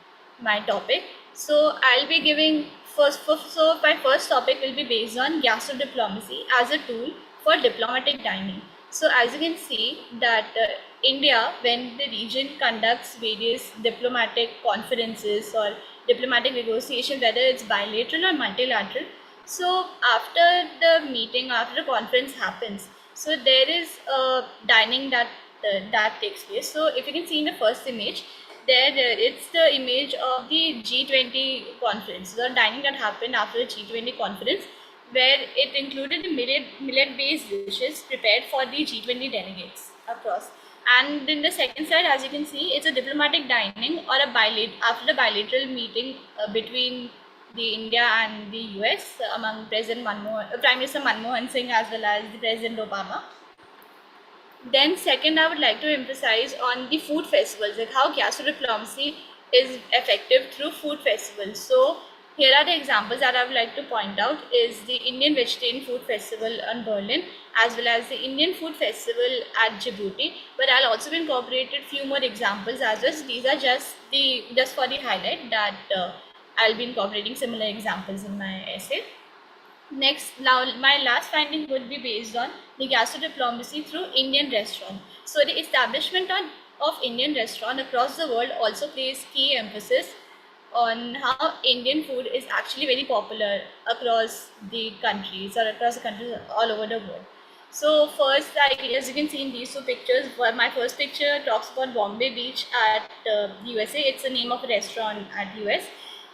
my topic. So I'll be giving so my first topic will be based on gastro diplomacy as a tool for diplomatic dining. So as you can see that India, when the region conducts various diplomatic conferences or diplomatic negotiations, whether it's bilateral or multilateral, so after the meeting, after the conference happens, so there is a dining that takes place. So if you can see in the first image, there it's the image of the G20 conference, the dining that happened after the G20 conference, where it included the millet-based dishes prepared for the G20 delegates across. And in the second side, as you can see, it's a diplomatic dining or after the bilateral meeting between the India and the US among Prime Minister Manmohan Singh as well as the President Obama. Then second, I would like to emphasize on the food festivals, like how gastro diplomacy is effective through food festivals. So here are the examples that I would like to point out is the Indian Vegetarian Food Festival in Berlin as well as the Indian Food Festival at Djibouti. But I'll also be incorporated few more examples as well. These are just for the highlight that I'll be incorporating similar examples in my essay. Next, now my last finding would be based on the gastro diplomacy through Indian restaurant. So the establishment of Indian restaurant across the world also places key emphasis on how Indian food is actually very popular across the countries or across the countries all over the world. So first, as you can see in these two pictures, my first picture talks about Bombay Beach at USA. It's the name of a restaurant at US.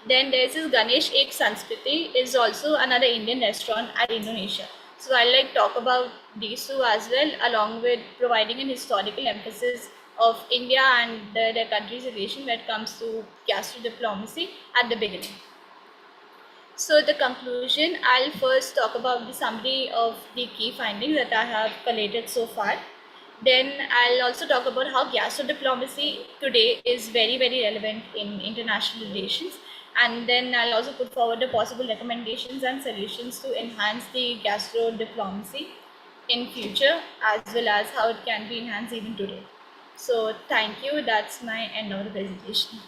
Then there's this Ganesh Ek Sanskriti is also another Indian restaurant at Indonesia. So I'll talk about these two as well, along with providing an historical emphasis of India and their country's relation when it comes to gastro diplomacy at the beginning. So the conclusion, I'll first talk about the summary of the key findings that I have collated so far. Then I'll also talk about how gastro diplomacy today is very, very relevant in international relations. And then I'll also put forward the possible recommendations and solutions to enhance the gastro diplomacy in future, as well as how it can be enhanced even today. So thank you. That's my end of the presentation.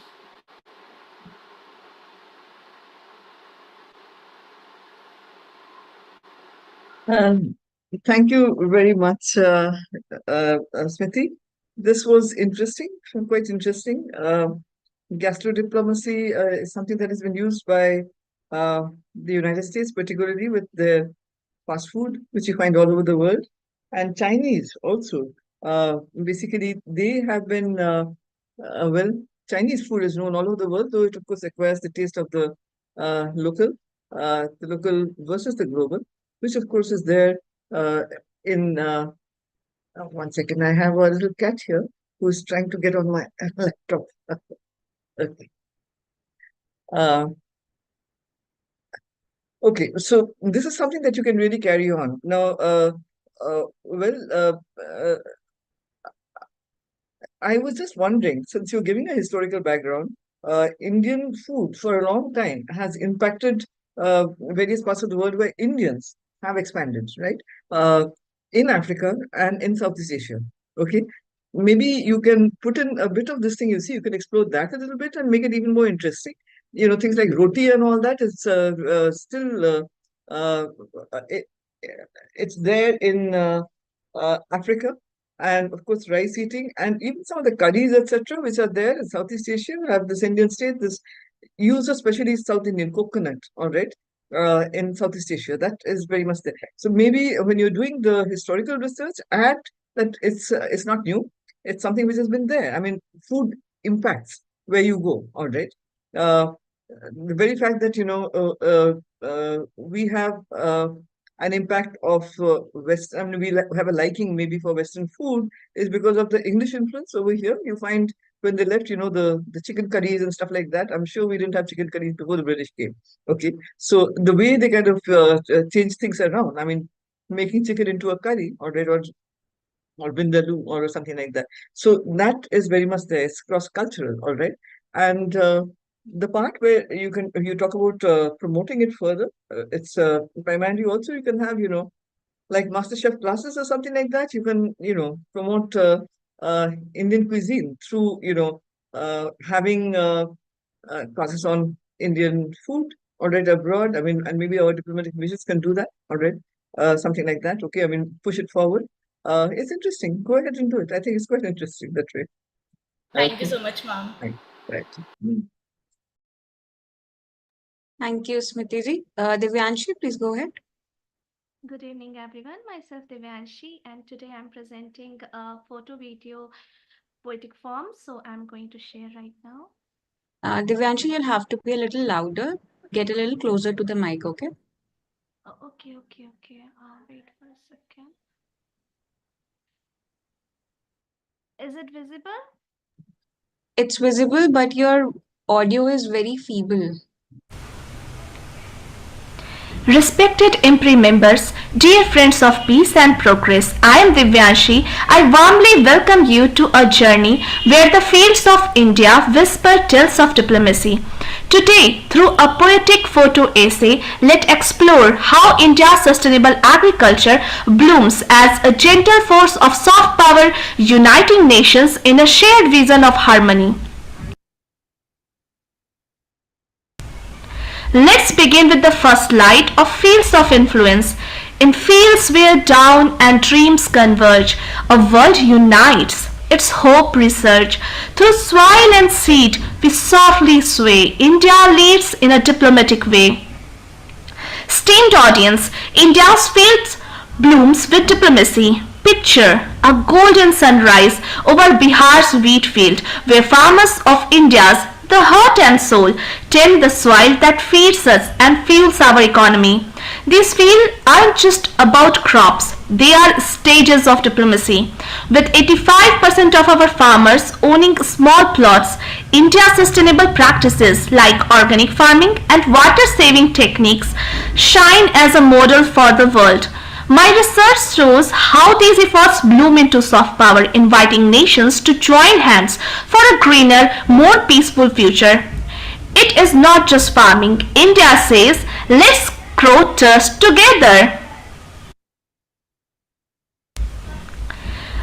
Thank you very much, Smriti. This was interesting, quite interesting. Gastro diplomacy is something that has been used by the United States, particularly with their fast food, which you find all over the world, and Chinese also. Basically, they have been, well, Chinese food is known all over the world, though it, of course, acquires the taste of the local versus the global, which, of course, is there in. One second, I have a little cat here who's trying to get on my laptop. Okay. Okay, so this is something that you can really carry on. Now, I was just wondering, since you're giving a historical background, Indian food for a long time has impacted various parts of the world where Indians have expanded, right? In Africa and in Southeast Asia. Okay, maybe you can put in a bit of this thing. You see, you can explore that a little bit and make it even more interesting. You know, things like roti and all that is still it, it's there in Africa, and of course rice eating, and even some of the curries, etc., which are there in Southeast Asia, have this Indian state, this use of especially South Indian coconut, all right, in Southeast Asia. That is very much there. So maybe when you're doing the historical research, add that it's not new. It's something which has been there. I mean, food impacts where you go, all right. The very fact that we have an impact of West. I mean, we have a liking maybe for Western food is because of the English influence over here. You find when they left, the chicken curries and stuff like that. I'm sure we didn't have chicken curries before the British came. Okay, so the way they kind of changed things around, I mean, making chicken into a curry, or vindaloo or something like that. So that is very much there. It's cross-cultural, all right. And the part where you talk about promoting it further, it's primarily also you can have, like MasterChef classes or something like that. You can, promote Indian cuisine through, having classes on Indian food, all right, abroad. I mean, and maybe our diplomatic missions can do that, all right, something like that. Okay, I mean, push it forward. It's interesting. Go ahead and do it. I think it's quite interesting that way. Thank you Okay, so much, ma'am. right. Mm. Thank you, Smriti ji. Divyanshi, please go ahead. Good evening, everyone. Myself Divyanshi, and today I'm presenting a photo video poetic form. So I'm going to share right now. Divyanshi, you'll have to be a little louder. Get a little closer to the mic, okay? Okay. Wait for a second. Is it visible? It's visible, but your audio is very feeble. Respected IMPRI members, dear friends of peace and progress, I am Divyanshi. I warmly welcome you to a journey where the fields of India whisper tales of diplomacy. Today, through a poetic photo essay, let's explore how India's sustainable agriculture blooms as a gentle force of soft power uniting nations in a shared vision of harmony. Let's begin with the first slide of Fields of Influence. In fields where dawn and dreams converge, a world unites. Its hope resurge. Through soil and seed, we softly sway. India leads in a diplomatic way. Esteemed audience, India's fields blooms with diplomacy. Picture a golden sunrise over Bihar's wheat field, where farmers of India's the heart and soul tend the soil that feeds us and fuels our economy. These fields aren't just about crops, they are stages of diplomacy. With 85% of our farmers owning small plots, India's sustainable practices like organic farming and water saving techniques shine as a model for the world. My research shows how these efforts bloom into soft power, inviting nations to join hands for a greener, more peaceful future. It is not just farming. India says, let's grow trust together.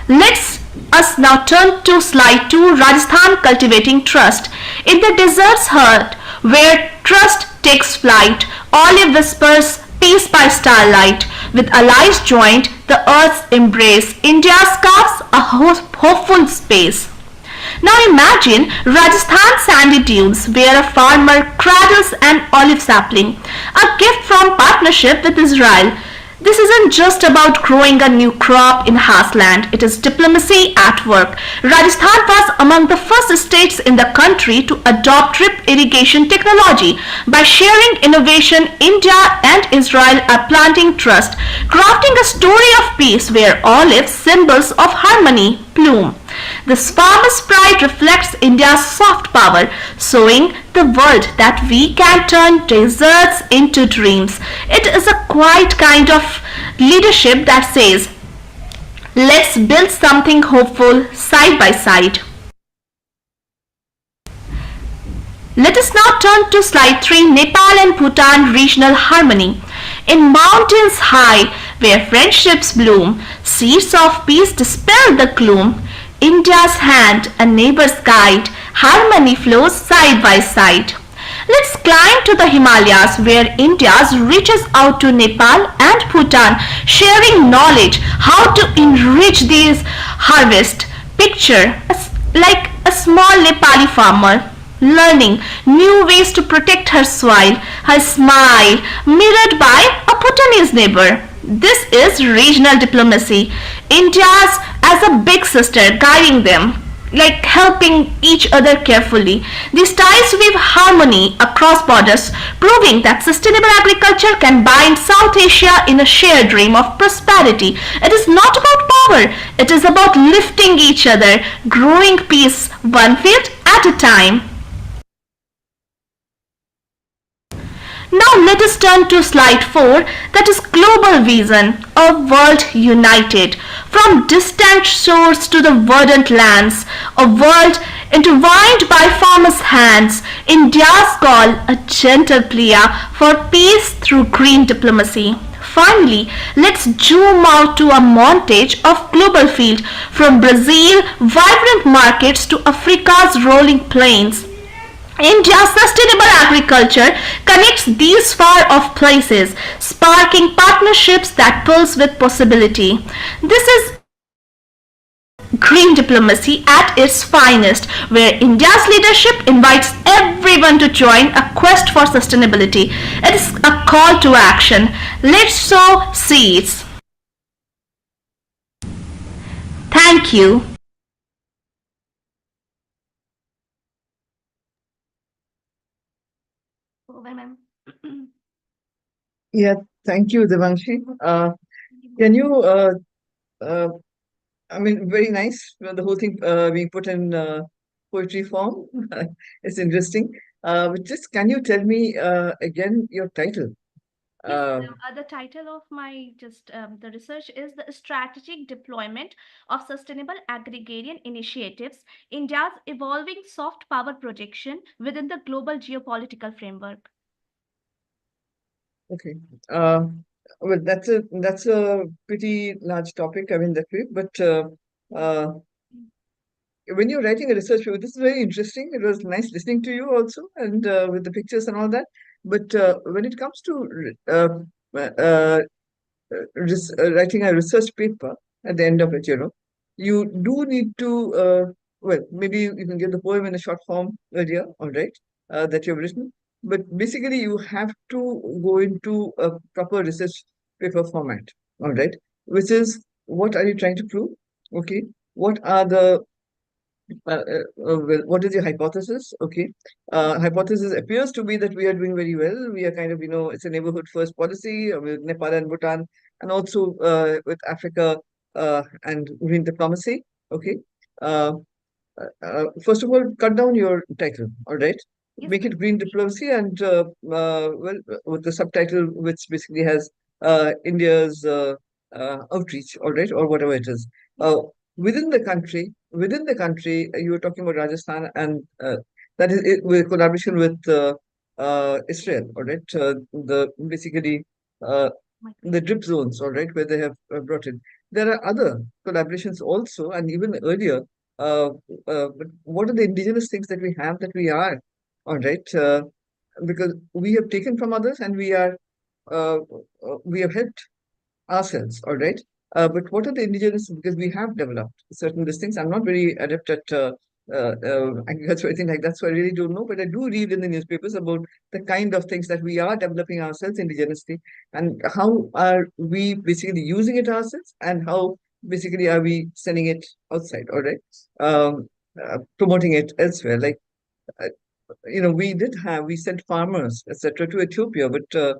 Let's us now turn to slide 2, Rajasthan cultivating trust. In the desert's heart, where trust takes flight, olive whispers peace by starlight. With allies joined, the earth's embrace, India carves a hopeful space. Now imagine Rajasthan sandy dunes where a farmer cradles an olive sapling, a gift from partnership with Israel. This isn't just about growing a new crop in harsh land, it is diplomacy at work. Rajasthan was among the first states in the country to adopt drip irrigation technology. By sharing innovation, India and Israel are planting trust, crafting a story of peace where olives, symbols of harmony, bloom. This farmer's pride reflects India's soft power, showing the world that we can turn deserts into dreams. It is a quiet kind of leadership that says, let's build something hopeful side by side. Let us now turn to slide 3, Nepal and Bhutan regional harmony. In mountains high, where friendships bloom, seeds of peace dispel the gloom. India's hand, a neighbor's guide, harmony flows side by side. Let's climb to the Himalayas where India reaches out to Nepal and Bhutan, sharing knowledge how to enrich these harvests. Picture like a small Nepali farmer learning new ways to protect her soil, her smile mirrored by a Bhutanese neighbor. This is regional diplomacy. India's as a big sister guiding them, like helping each other carefully. These ties weave harmony across borders, proving that sustainable agriculture can bind South Asia in a shared dream of prosperity. It is not about power. It is about lifting each other, growing peace one field at a time. Now let us turn to slide 4, that is global vision, a world united. From distant shores to the verdant lands, a world intertwined by farmers' hands, India's call a gentle plea for peace through green diplomacy. Finally, let's zoom out to a montage of global field, from Brazil, vibrant markets to Africa's rolling plains. India's sustainable agriculture connects these far-off places, sparking partnerships that pulse with possibility. This is green diplomacy at its finest, where India's leadership invites everyone to join a quest for sustainability. It is a call to action. Let's sow seeds. Thank you. Over, ma'am. Yeah, thank you, Devanshi. Can you, I mean, very nice, the whole thing being put in poetry form. It's interesting. But just can you tell me again your title? Yes, the title of my the research is the strategic deployment of sustainable agrarian initiatives, India's evolving soft power projection within the global geopolitical framework. Okay. Well, that's a pretty large topic. I mean that way. But when you're writing a research paper, this is very interesting. It was nice listening to you also, and with the pictures and all that. But when it comes to writing a research paper at the end of it, you do need to, well, maybe you can get the poem in a short form earlier, all right, that you've written. But basically, you have to go into a proper research paper format, all right, which is what are you trying to prove? Okay, what are the well, what is your hypothesis? Okay. Hypothesis appears to be that we are doing very well. We are kind of, it's a neighborhood first policy with Nepal and Bhutan, and also with Africa and green diplomacy. Okay. Uh, First of all, cut down your title, all right? Yes, Make it green diplomacy, and well, with the subtitle which basically has India's outreach, all right, or whatever it is. Within the country, you were talking about Rajasthan, and that is it, with collaboration with Israel, all right. The basically the drip zones, all right, where they have brought in. There are other collaborations also, and even earlier. Uh, but what are the indigenous things that we have that we are, all right? Because we have taken from others and we have helped ourselves, all right? But what are the indigenous? Because we have developed certain these things. I'm not very adept at agriculture or anything like that, so I really don't know. But I do read in the newspapers about the kind of things that we are developing ourselves indigenously, and how are we basically using it ourselves, and how basically are we sending it outside, all right? Promoting it elsewhere. Like, uh, we sent farmers, etc., to Ethiopia, but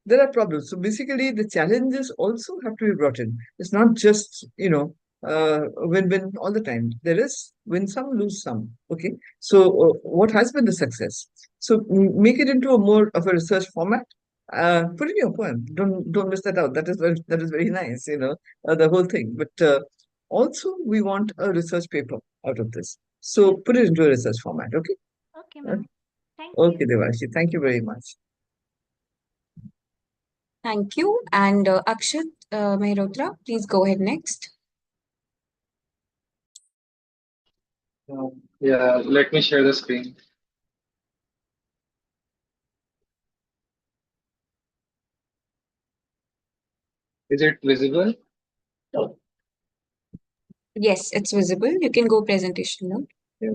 there are problems. So basically, the challenges also have to be brought in. It's not just, win-win all the time. There is win some, lose some. Okay. So what has been the success? So make it into a more of a research format. Put in your poem. Don't miss that out. That is very nice. The whole thing. But also, we want a research paper out of this. So put it into a research format. Okay. okay, ma'am. Thank Okay, you. Devanshi. Thank you very much. Thank you. And Akshat Mehrotra, please go ahead next. Yeah, let me share the screen. Is it visible? Yes, it's visible. You can go presentation mode. Yeah.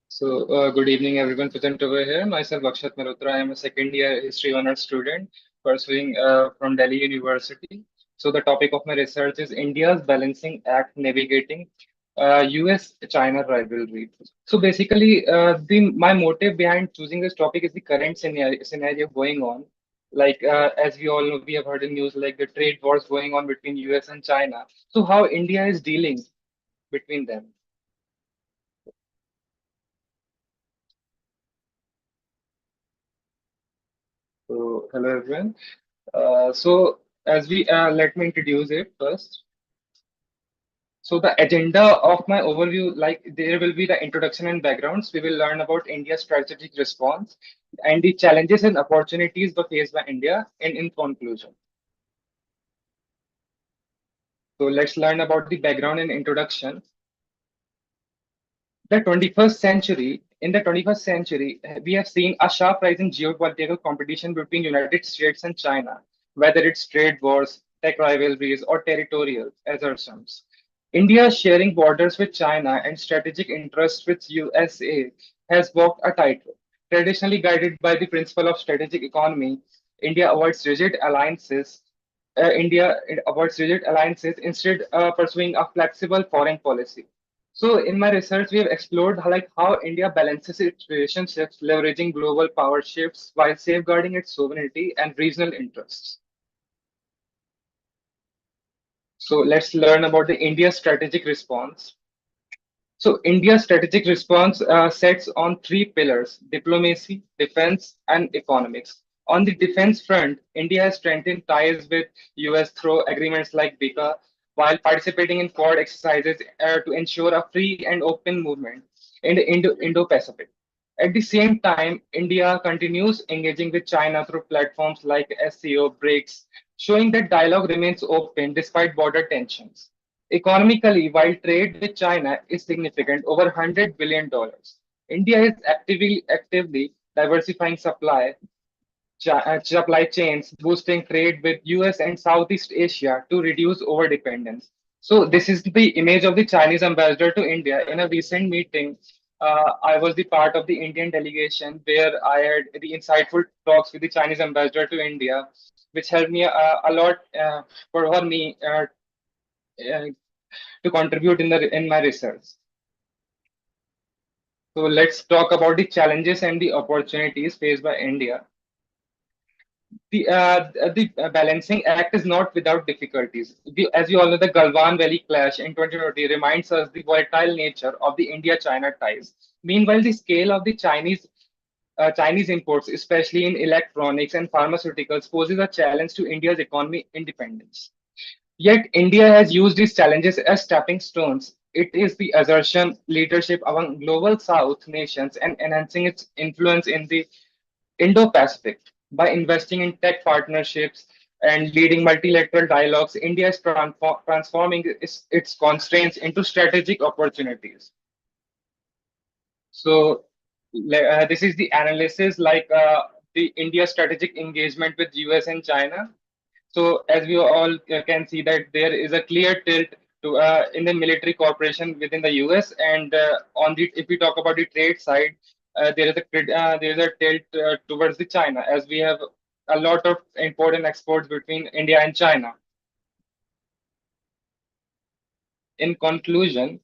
So, good evening, everyone present over here. Myself, Akshat Mehrotra. I am a second year history honors student pursuing from Delhi University. So, the topic of my research is India's balancing act navigating US-China rivalry. So, basically, my motive behind choosing this topic is the current scenario going on. Like as we all know, we have heard in news like the trade wars going on between US and China. So how India is dealing between them? So hello everyone. So as we let me introduce it first. So the agenda of my overview, like there will be the introduction and backgrounds. We will learn about India's strategic response and the challenges and opportunities faced by India, and in conclusion. So let's learn about the background and introduction. In the 21st century, we have seen a sharp rise in geopolitical competition between United States and China, whether it's trade wars, tech rivalries, or territorial assertions. India sharing borders with China and strategic interests with USA has walked a tightrope. Traditionally guided by the principle of strategic economy, India avoids rigid alliances. India avoids rigid alliances, instead pursuing a flexible foreign policy. So in my research, we have explored how India balances its relationships, leveraging global power shifts while safeguarding its sovereignty and regional interests. So let's learn about the India strategic response. So India's strategic response sets on three pillars: diplomacy, defense, and economics. On the defense front, India has strengthened ties with US through agreements like BICA, while participating in Quad exercises to ensure a free and open movement in the Indo-Pacific. At the same time, India continues engaging with China through platforms like SCO, BRICS, showing that dialogue remains open despite border tensions. Economically, while trade with China is significant, over $100 billion, India is actively diversifying supply chains, boosting trade with US and Southeast Asia to reduce overdependence. So this is the image of the Chinese ambassador to India. In a recent meeting, I was the part of the Indian delegation where I had the insightful talks with the Chinese ambassador to India, which helped me a lot for me uh, to contribute in my research. So let's talk about the challenges and the opportunities faced by India. The balancing act is not without difficulties. As you all know, the Galwan Valley clash in 2020 reminds us the volatile nature of the India-China ties. Meanwhile, the scale of the Chinese imports, especially in electronics and pharmaceuticals, poses a challenge to India's economy independence. Yet India has used these challenges as stepping stones. It is the assertion leadership among global South nations and enhancing its influence in the Indo-Pacific. By investing in tech partnerships and leading multilateral dialogues, India is transforming its constraints into strategic opportunities. So this is the analysis the India strategic engagement with US and China. So as we all can see that there is a clear tilt to in the military cooperation within the US, and on the if we talk about the trade side, there is a tilt towards the China, as we have a lot of import and exports between India and China. In conclusion,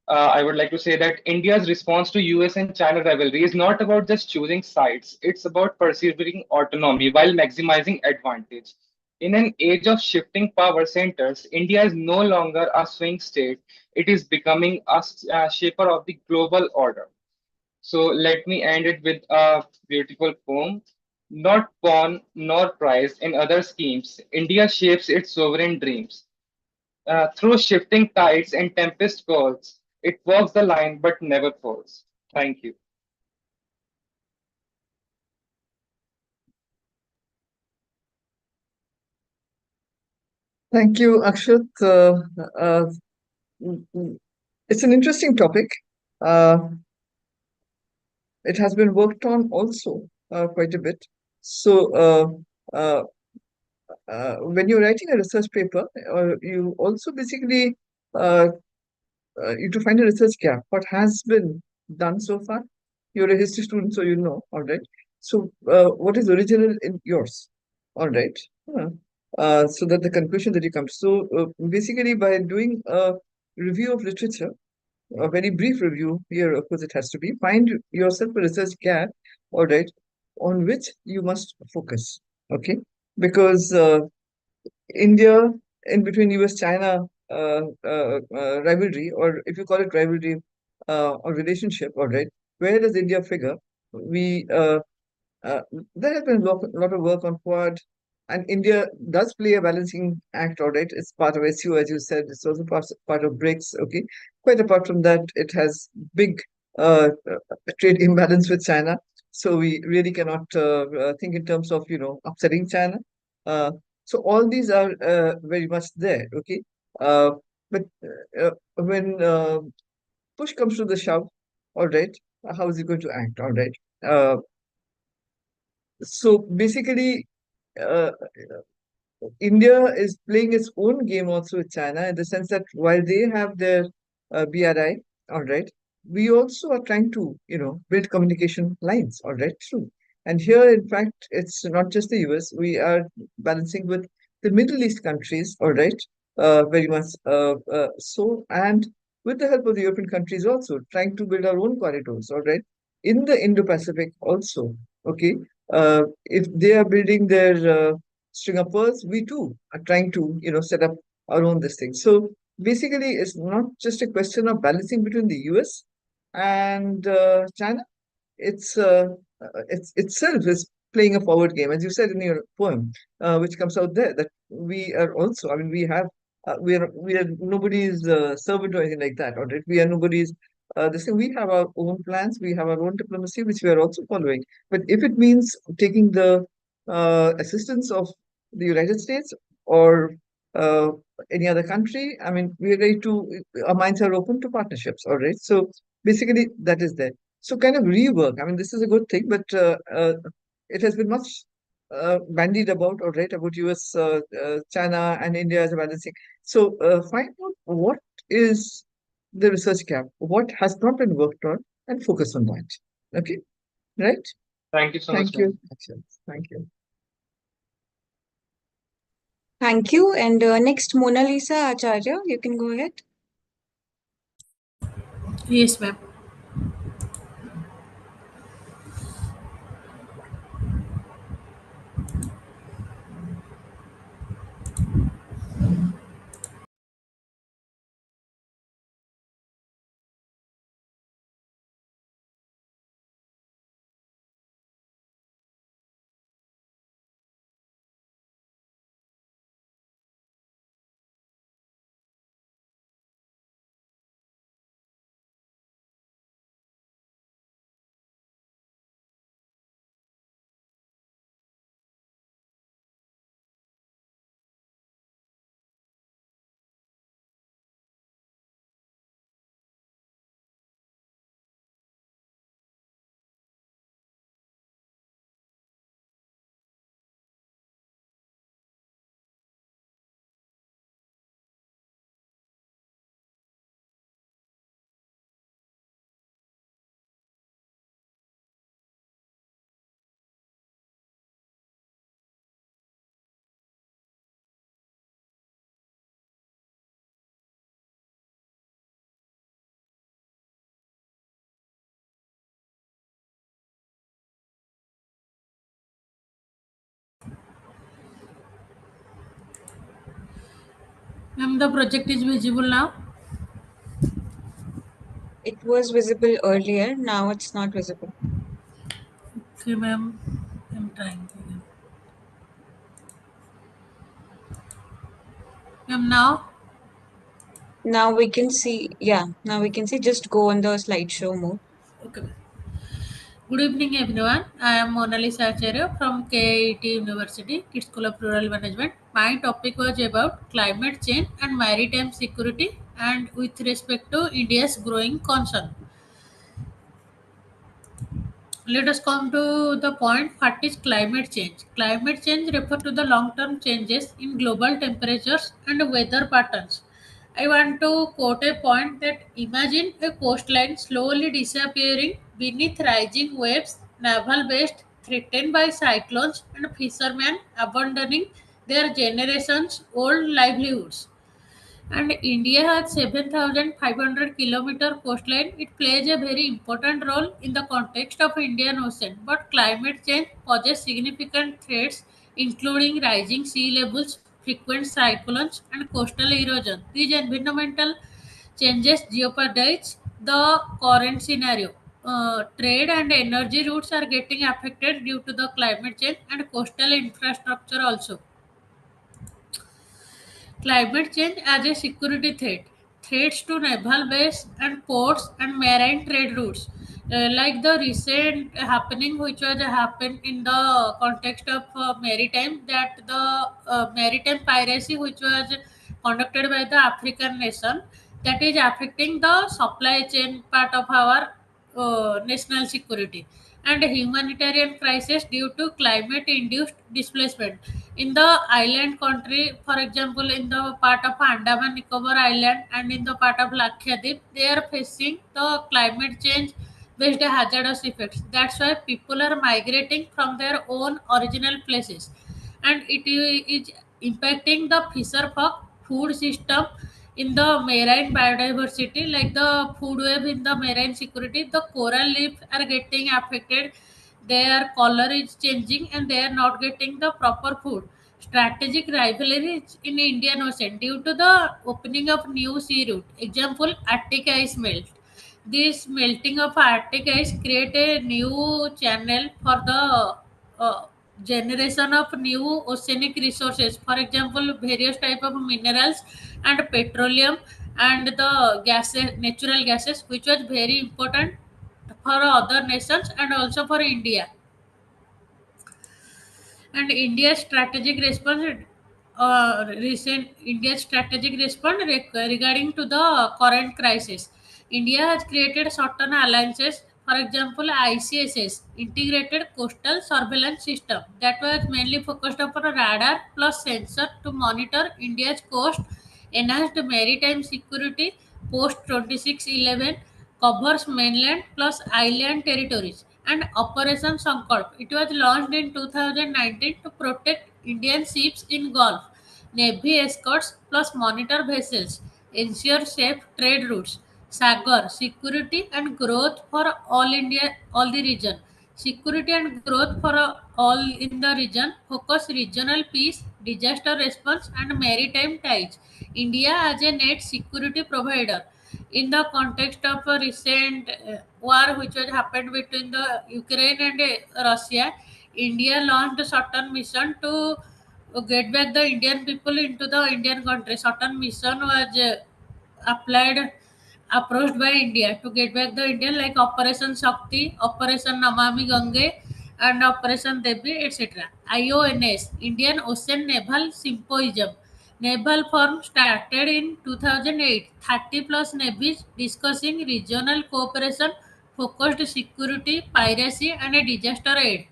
I would like to say that India's response to US and China rivalry is not about just choosing sides, it's about persevering autonomy while maximizing advantage. In an age of shifting power centers, India is no longer a swing state, it is becoming a shaper of the global order. So let me end it with a beautiful poem. Not pawn nor prize in other schemes, India shapes its sovereign dreams. Through shifting tides and tempest calls, it walks the line but never falls. Thank you. Thank you, Akshat. It's an interesting topic. It has been worked on also quite a bit. So, when you're writing a research paper, you also basically uh, you to find a research gap. What has been done so far? You're a history student, so you know, all right. So, what is original in yours? All right. Uh, so that the conclusion that you come to. So, basically, by doing a review of literature, a very brief review here, of course, it has to be, find yourself a research gap, all right, on which you must focus. Okay, because India, in between US-China rivalry, or if you call it rivalry or relationship, all right, where does India figure? We uh, there has been a lot of work on Quad, and India does play a balancing act, all right. It's part of SU, as you said. It's also part of BRICS, okay. Quite apart from that, it has big trade imbalance with China. So we really cannot think in terms of, upsetting China. Uh, so all these are very much there, okay. Uh, but when push comes to the shove, all right, how is he going to act, all right? So basically, uh, India is playing its own game also with China in the sense that while they have their BRI, all right, we also are trying to, build communication lines, all right, true. And here, in fact, it's not just the US, we are balancing with the Middle East countries, all right, very much so, and with the help of the European countries also, trying to build our own corridors, all right, in the Indo-Pacific also, okay. If they are building their string of pearls, we too are trying to, set up our own this thing. So basically, it's not just a question of balancing between the US and China. It's itself is playing a forward game, as you said in your poem, which comes out there. That we are also. I mean, we are nobody's servant or anything like that. Or we are nobody's. This thing, we have our own plans. We have our own diplomacy, which we are also following. But if it means taking the assistance of the United States or uh, any other country, I mean, we are ready to. Our minds are open to partnerships. All right. So basically, that is there. So kind of rework. I mean, this is a good thing, but it has been much bandied about, all right, about US, China, and India as a balancing. So find out what is the research gap, what has not been worked on, and focus on that. Okay, right? Thank you so much, Thank you. ma'am. Excellent. Thank you. Thank you. And next, Mona Lisa Acharya, you can go ahead. Yes, ma'am. Ma'am, the project is visible now. It was visible earlier, now it's not visible. Okay, ma'am. I'm trying again. Ma'am, now? Now we can see, now we can see, just go on the slideshow mode. Okay. Good evening, everyone. I am Mona Lisa Acharya from KIT University, Kids School of Rural Management. My topic was about climate change and maritime security, and with respect to India's growing concern. Let us come to the point, what is climate change? Climate change refers to the long-term changes in global temperatures and weather patterns. I want to quote a point that imagine a coastline slowly disappearing beneath rising waves, naval base threatened by cyclones, and fishermen abandoning their generations old livelihoods. And India has 7,500 kilometer coastline. It plays a very important role in the context of Indian Ocean. But climate change poses significant threats including rising sea levels, frequent cyclones, and coastal erosion. These environmental changes jeopardize the current scenario. Trade and energy routes are getting affected due to the climate change and coastal infrastructure also. Climate change as a security threat. Threats to naval base and ports and marine trade routes. Like the recent happening which was happened in the context of maritime, that the maritime piracy which was conducted by the African nation, that is affecting the supply chain part of our national security, and a humanitarian crisis due to climate induced displacement in the island country. For example, in the part of Andaman Nicobar Island and in the part of Lakshadweep, they are facing the climate change based hazardous effects. That's why people are migrating from their own original places, and it is impacting the fisher folk food system in the marine biodiversity, like the food web in the marine security. The coral reefs are getting affected, their color is changing and they are not getting the proper food. Strategic rivalries in Indian Ocean due to the opening of new sea route. Example, Arctic ice melt. This melting of Arctic ice create a new channel for the generation of new oceanic resources. For example, various type of minerals and petroleum and the gases, natural gases, which was very important for other nations and also for India. And India's strategic response, recent India's strategic response regarding to the current crisis. India has created certain alliances. For example, ICSS, Integrated Coastal Surveillance System, that was mainly focused upon a radar plus sensor to monitor India's coast. Enhanced maritime security post 2611 covers mainland plus island territories. And Operation Sankalp, it was launched in 2019 to protect Indian ships in Gulf. Navy escorts plus monitor vessels, ensure safe trade routes. Sagar, security and growth for all India, all the region. Security and growth for all in the region. Focus regional peace, disaster response, and maritime ties. India as a net security provider. In the context of a recent war which was happened between the Ukraine and Russia, India launched a certain mission to get back the Indian people into the Indian country. Certain mission was applied approached by India to get back the Indian, like Operation Shakti, Operation Namami Gange, and Operation Devi, etc. IONS, Indian Ocean Naval Symposium. Naval Forum started in 2008. 30 plus navies discussing regional cooperation, focused security, piracy, and a disaster aid.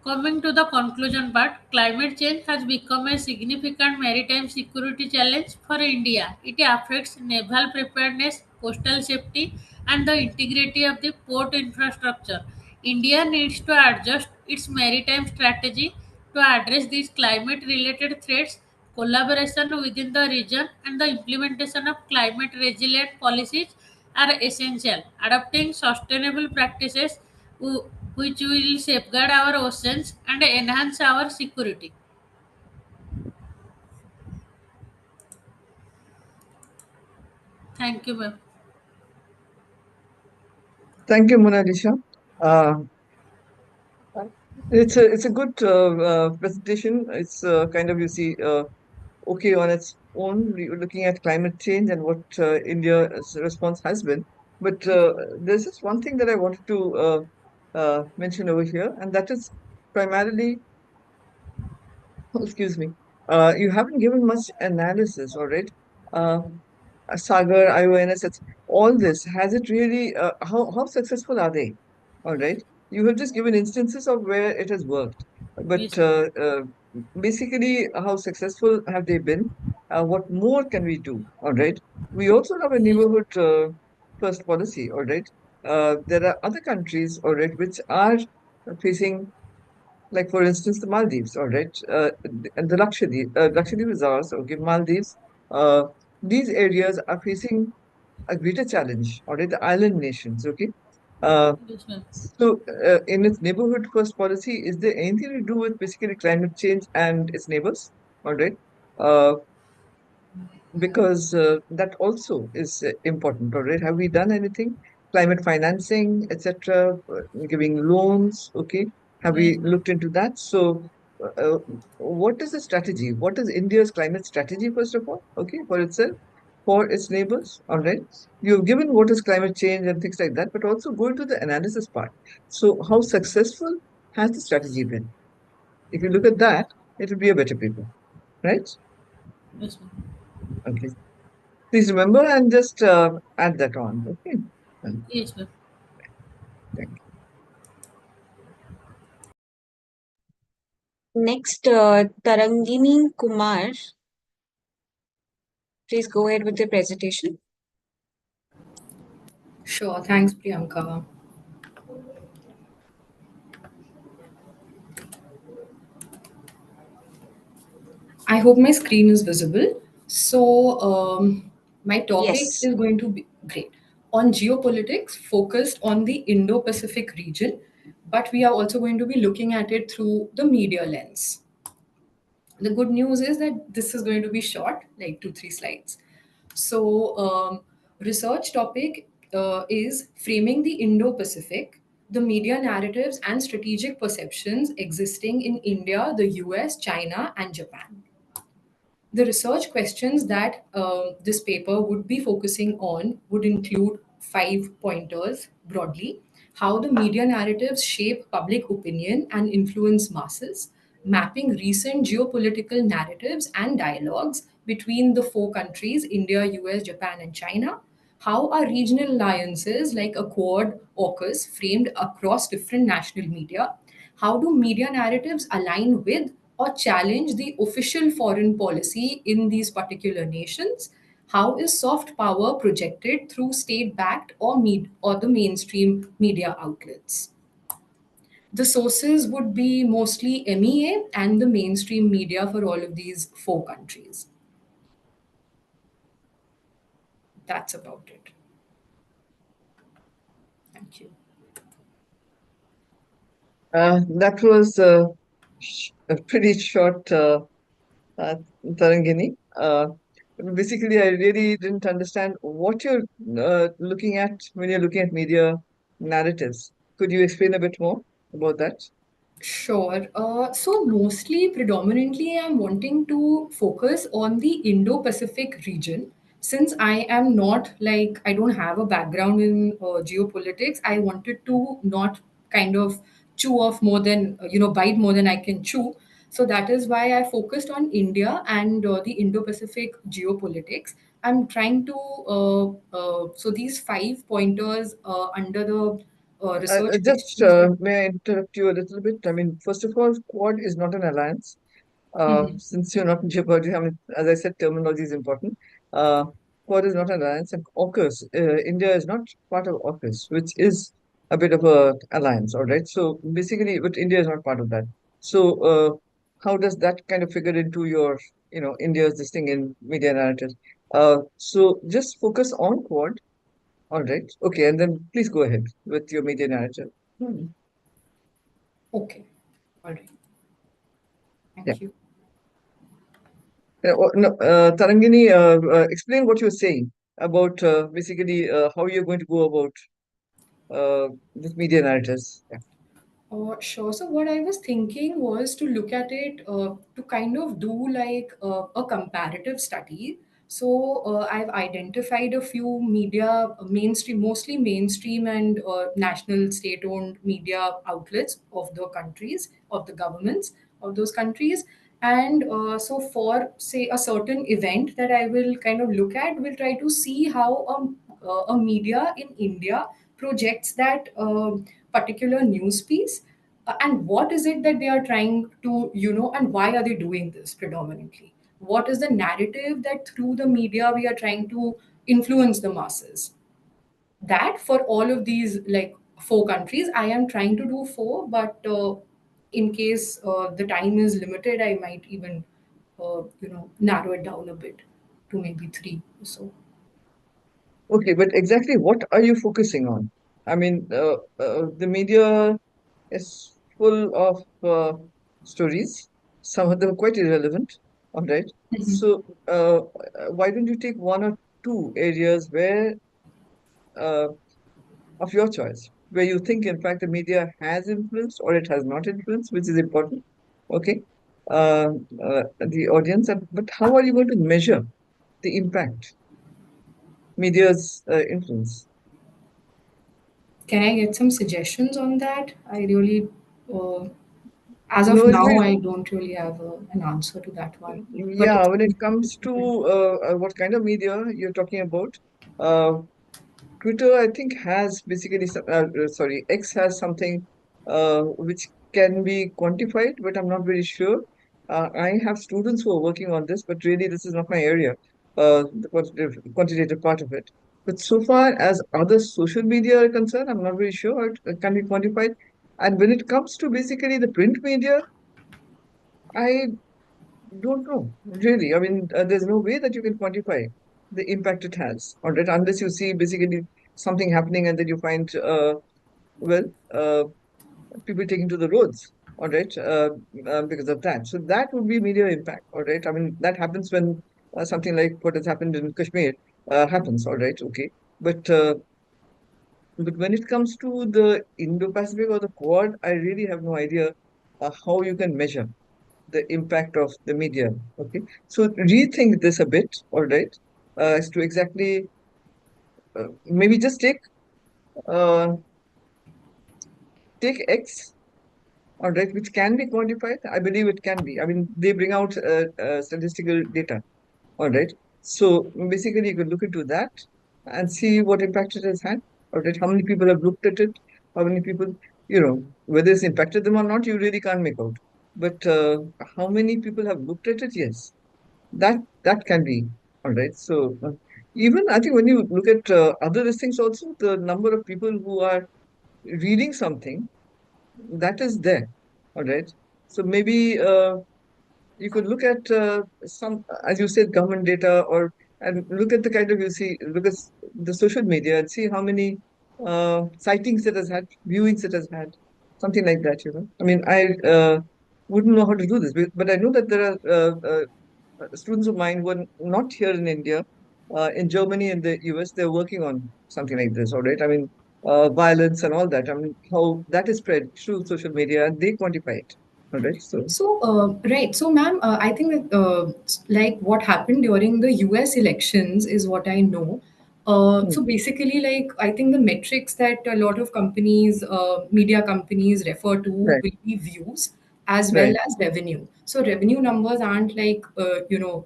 Coming to the conclusion part, climate change has become a significant maritime security challenge for India. It affects naval preparedness, coastal safety, and the integrity of the port infrastructure. India needs to adjust its maritime strategy to address these climate related threats. Collaboration within the region and the implementation of climate resilient policies are essential. Adopting sustainable practices which will safeguard our oceans and enhance our security. Thank you, ma'am. Thank you, Mona Lisa. Uh, it's a good presentation. It's kind of, you see, okay on its own, looking at climate change and what India's response has been. But there's just one thing that I wanted to mention over here, and that is primarily, excuse me, you haven't given much analysis, all right? Uh, Sagar, IONS, all this, has it really, how successful are they? All right. You have just given instances of where it has worked, but Yes. basically, how successful have they been? What more can we do? All right. We also have a neighborhood first policy. All right. There are other countries, all right, which are facing, like for instance, the Maldives, all right, and the Lakshadweep is ours, okay, Maldives. These areas are facing a greater challenge, all right, the island nations, okay. Yes, ma'am. So, in its neighborhood first policy, is there anything to do with basically climate change and its neighbors? All right. Uh, because that also is important, all right? Have we done anything? Climate financing, etc., giving loans, okay? Have Yes, we ma'am. looked into that? So, what is the strategy? What is India's climate strategy, first of all, okay, for itself, for its neighbors, all right? You've given what is climate change and things like that, but also go into the analysis part. So, how successful has the strategy been? If you look at that, it will be a better paper, right? Yes, ma'am. Okay. Please remember and just add that on. Okay. Yes, ma'am. Thank you. Next, Tarangini Kumar, please go ahead with the presentation. Sure, thanks, Priyanka. I hope my screen is visible. So, my topic Yes. is going to be great on geopolitics, focused on the Indo Pacific region, but we are also going to be looking at it through the media lens. The good news is that this is going to be short, like 2, 3 slides. So, research topic is framing the Indo Pacific, the media narratives and strategic perceptions existing in India, the US, China, and Japan. The research questions that this paper would be focusing on would include 5 pointers broadly: how the media narratives shape public opinion and influence masses, mapping recent geopolitical narratives and dialogues between the four countries India, US, Japan, and China. How are regional alliances like a Quad, AUKUS framed across different national media? How do media narratives align with or challenge the official foreign policy in these particular nations? How is soft power projected through state-backed or the mainstream media outlets? The sources would be mostly MEA and the mainstream media for all of these four countries. That's about it. Thank you. That was a pretty short uh, Tarangini. Basically, I really didn't understand what you're looking at when you're looking at media narratives. Could you explain a bit more about that? Sure. So mostly, predominantly, I'm wanting to focus on the Indo-Pacific region. Since I am not like, I don't have a background in geopolitics, I wanted to not kind of chew off more than, bite more than I can chew. So that is why I focused on India and the Indo-Pacific geopolitics. I'm trying to, so these 5 pointers under the research Just questions would. may I interrupt you a little bit? I mean, first of all, Quad is not an alliance. Mhm. Since you're not in Geopolitics, I mean, as I said, terminology is important. Uh, Quad is not an alliance, and AUKUS, India is not part of AUKUS, which is a bit of a alliance, all right? So basically, but India is not part of that. So how does that kind of figure into your, India's this thing in media narrative? So just focus on Quad, all right? Okay, and then please go ahead with your media narrative. Hmm. Okay. All right. Yeah. Thank you. No, Tarangini, explain what you're saying about basically how you're going to go about this media narratives. Yeah. Sure. So what I was thinking was to look at it to kind of do like a comparative study. So I've identified a few media, mainstream, mostly mainstream and national state-owned media outlets of the countries, of the governments of those countries. And so for say a certain event that I will kind of look at, we'll try to see how a media in India projects that particular news piece, and what is it that they are trying to, and why are they doing this predominantly? What is the narrative that through the media we are trying to influence the masses? That for all of these like four countries, I am trying to do four, but in case the time is limited, I might even, narrow it down a bit to maybe three or so. Okay, but exactly what are you focusing on? I mean, the media is full of stories. Some of them are quite irrelevant. All right. So, why don't you take one or two areas where uh, of your choice, where you think, in fact, the media has influenced or it has not influenced, which is important. Okay. The audience, but how are you going to measure the impact media's influence? Can I get some suggestions on that? I really, uh, as of No, it now, will. I don't really have an answer to that one. But Yeah, when it comes to what kind of media you're talking about, uh, Twitter, I think, has basically sorry, X has something which can be quantified, but I'm not very sure. I have students who are working on this, but really this is not my area, the quantitative part of it. But so far as other social media are concerned, I'm not very sure how it can be quantified. And when it comes to basically the print media, I don't know, really. I mean, there's no way that you can quantify the impact it has on it unless you see basically something happening and then you find, well, uh, people taking to the roads, all right, because of that. So that would be media impact, all right. I mean, that happens when something like what has happened in Kashmir happens, all right, okay. But when it comes to the Indo-Pacific or the Quad, I really have no idea how you can measure the impact of the media. Okay, so rethink this a bit, all right, as to exactly maybe just uh, take X, all right, which can be quantified. I believe it can be. I mean, they bring out statistical data, all right. So basically, you can look into that and see what impact it has had, all right. How many people have looked at it? How many people, whether it's impacted them or not, you really can't make out. But how many people have looked at it? Yes, that can be all right. So even I think when you look at other listings also, the number of people who are reading something that is there, all right. So maybe you could look at some, as you said, government data, or and look at the kind of, you see, look at the social media and see how many sightings it has had, viewings it has had, something like that. I mean, I wouldn't know how to do this, but I know that there are students of mine who are not here in India, in Germany and the US, they're working on something like this, all right? I mean, violence and all that. I mean, how that is spread through social media and they quantify it, all right? So, so, right. So, ma'am, I think that like what happened during the US elections is what I know. hmm, So basically, like I think the metrics that a lot of companies, media companies refer to will right, be views as well right, as revenue. So revenue numbers aren't like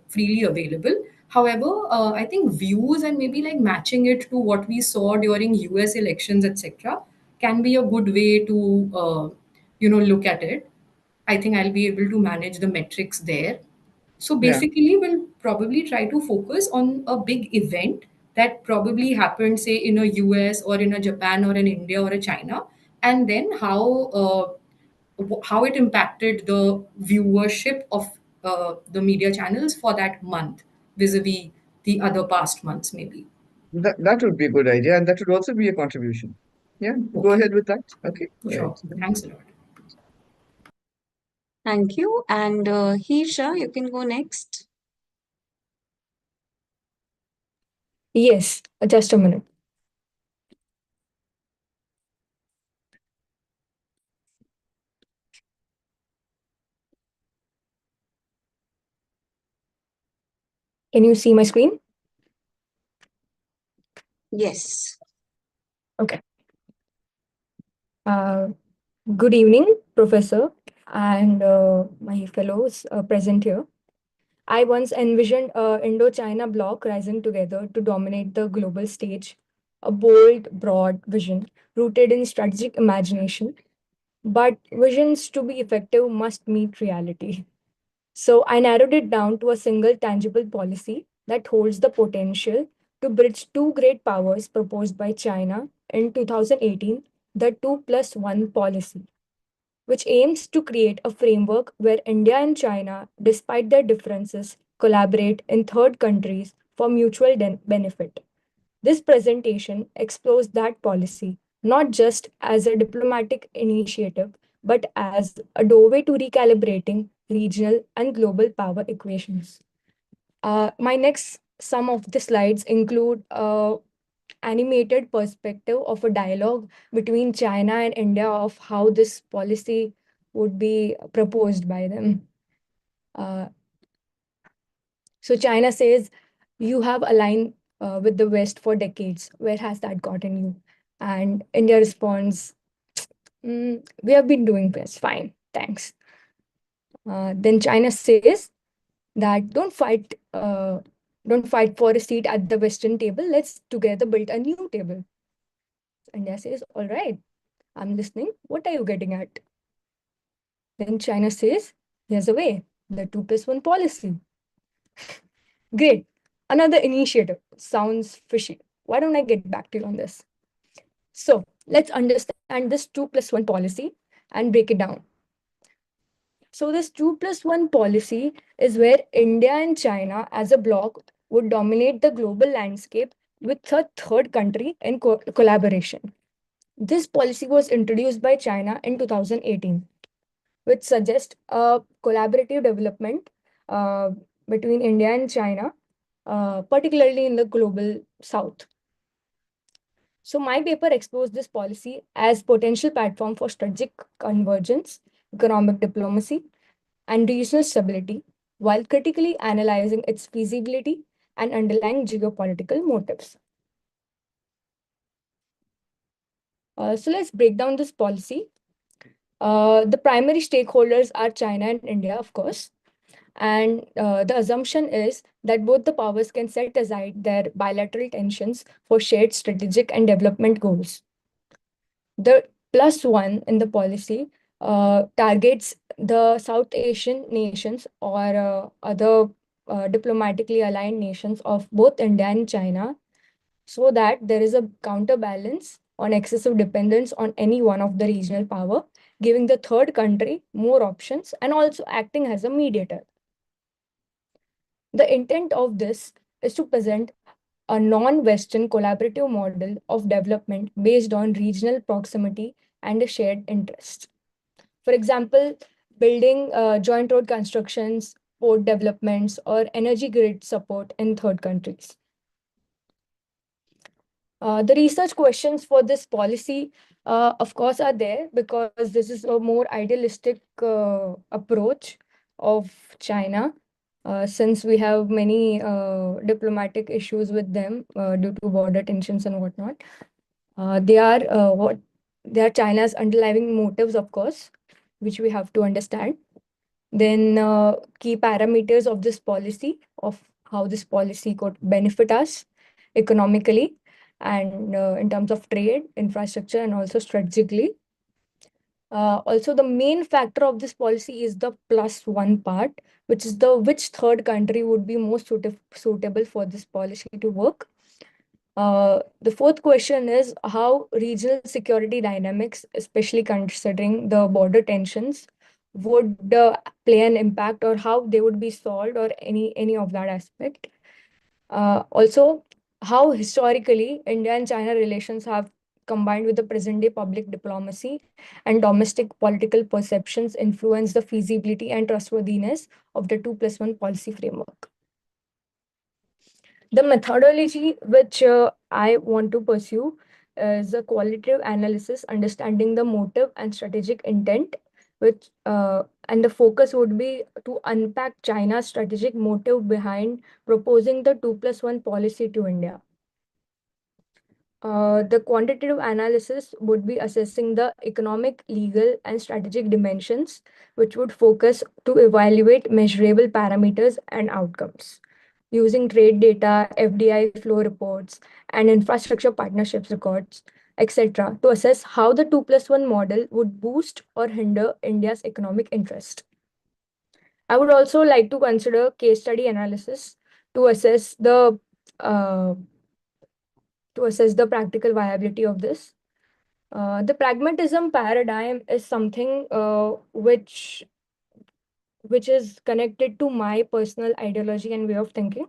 freely available. However, I think views and maybe like matching it to what we saw during US elections, etc., can be a good way to look at it. I think I'll be able to manage the metrics there. So yeah. basically, we'll probably try to focus on a big event that probably happened, say, in a US or in a Japan or an India or a China, and then how it impacted the viewership of the media channels for that month vis-a-vis the other past months, maybe. That would be a good idea, and that would also be a contribution. Yeah, go Okay, ahead with that. Okay, right. sure. Thanks a lot. Thank you. And Hirsha, you can go next. Yes, just a minute. Can you see my screen? Yes. Okay. Uh, Good evening, Professor, and my fellows present here. I once envisioned a Indo-China bloc rising together to dominate the global stage, a bold, broad vision rooted in strategic imagination. But visions to be effective must meet reality. So I narrowed it down to a single tangible policy that holds the potential to bridge two great powers proposed by China in 2018, the 2+1 policy, which aims to create a framework where India and China, despite their differences, collaborate in third countries for mutual benefit. This presentation explores that policy not just as a diplomatic initiative, but as a doorway to recalibrating regional and global power equations. My next some of the slides include animated perspective of a dialogue between China and India of how this policy would be proposed by them. So China says, you have aligned with the West for decades. Where has that gotten you? And India responds, we have been doing this fine, thanks. Then China says that don't fight for a seat at the Western table. Let's together build a new table. India says, all right, I'm listening. What are you getting at? Then China says, here's a way, the 2+1 policy. Great. Another initiative. Sounds fishy. Why don't I get back to you on this? So let's understand this 2+1 policy and break it down. So this 2+1 policy is where India and China as a bloc would dominate the global landscape with a third country in collaboration. This policy was introduced by China in 2018, which suggests a collaborative development between India and China, particularly in the global south. So my paper exposed this policy as potential platform for strategic convergence, economic diplomacy, and regional stability, while critically analyzing its feasibility and underlying geopolitical motives. So let's break down this policy. The primary stakeholders are China and India, of course. And the assumption is that both the powers can set aside their bilateral tensions for shared strategic and development goals. The +1 in the policy targets the South Asian nations or other diplomatically aligned nations of both India and China, so that there is a counterbalance on excessive dependence on any one of the regional power, giving the third country more options and also acting as a mediator. The intent of this is to present a non-Western collaborative model of development based on regional proximity and a shared interest. For example, building joint road constructions, port developments, or energy grid support in third countries. The research questions for this policy, of course, are there because this is a more idealistic approach of China. Since we have many diplomatic issues with them due to border tensions and whatnot. They are China's underlying motives, of course, which we have to understand. Then key parameters of this policy, of how this policy could benefit us economically and in terms of trade, infrastructure, and also strategically. Also, the main factor of this policy is the +1 part, which is which third country would be most suitable for this policy to work. The fourth question is how regional security dynamics, especially considering the border tensions, would play an impact, or how they would be solved, or any of that aspect. Also, how historically India and China relations have combined with the present day public diplomacy and domestic political perceptions influence the feasibility and trustworthiness of the 2+1 policy framework. The methodology which I want to pursue is a qualitative analysis, understanding the motive and strategic intent, which and the focus would be to unpack China's strategic motive behind proposing the 2+1 policy to India. The quantitative analysis would be assessing the economic, legal, and strategic dimensions, which would focus to evaluate measurable parameters and outcomes using trade data, FDI flow reports, and infrastructure partnerships records, etc., to assess how the 2+1 model would boost or hinder India's economic interest. I would also like to consider case study analysis to assess the practical viability of this. The pragmatism paradigm is something which is connected to my personal ideology and way of thinking,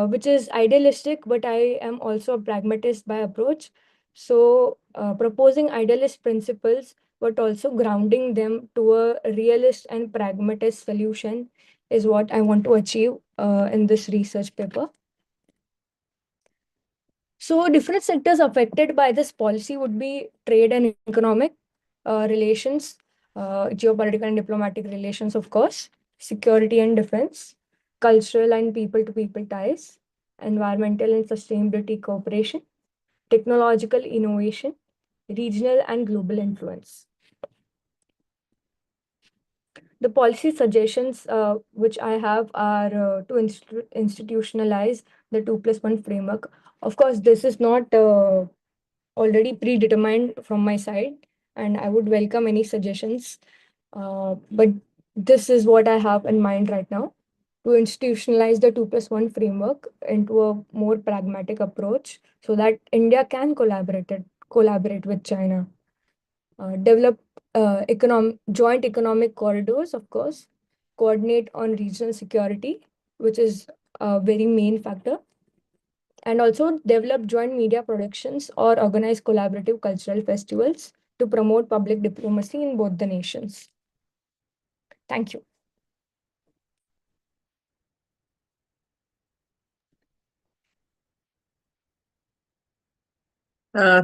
which is idealistic, but I am also a pragmatist by approach. So, proposing idealist principles, but also grounding them to a realist and pragmatist solution is what I want to achieve in this research paper. So, different sectors affected by this policy would be trade and economic relations, geopolitical and diplomatic relations, of course, security and defense, cultural and people-to-people ties, environmental and sustainability cooperation, technological innovation, regional and global influence. The policy suggestions which I have are to institutionalize the 2+1 framework. Of course, this is not already predetermined from my side, and I would welcome any suggestions. But this is what I have in mind right now, to institutionalize the 2+1 framework into a more pragmatic approach so that India can collaborate with China. Develop joint economic corridors, of course, coordinate on regional security, which is a very main factor, and also develop joint media productions or organize collaborative cultural festivals to promote public diplomacy in both the nations. Thank you.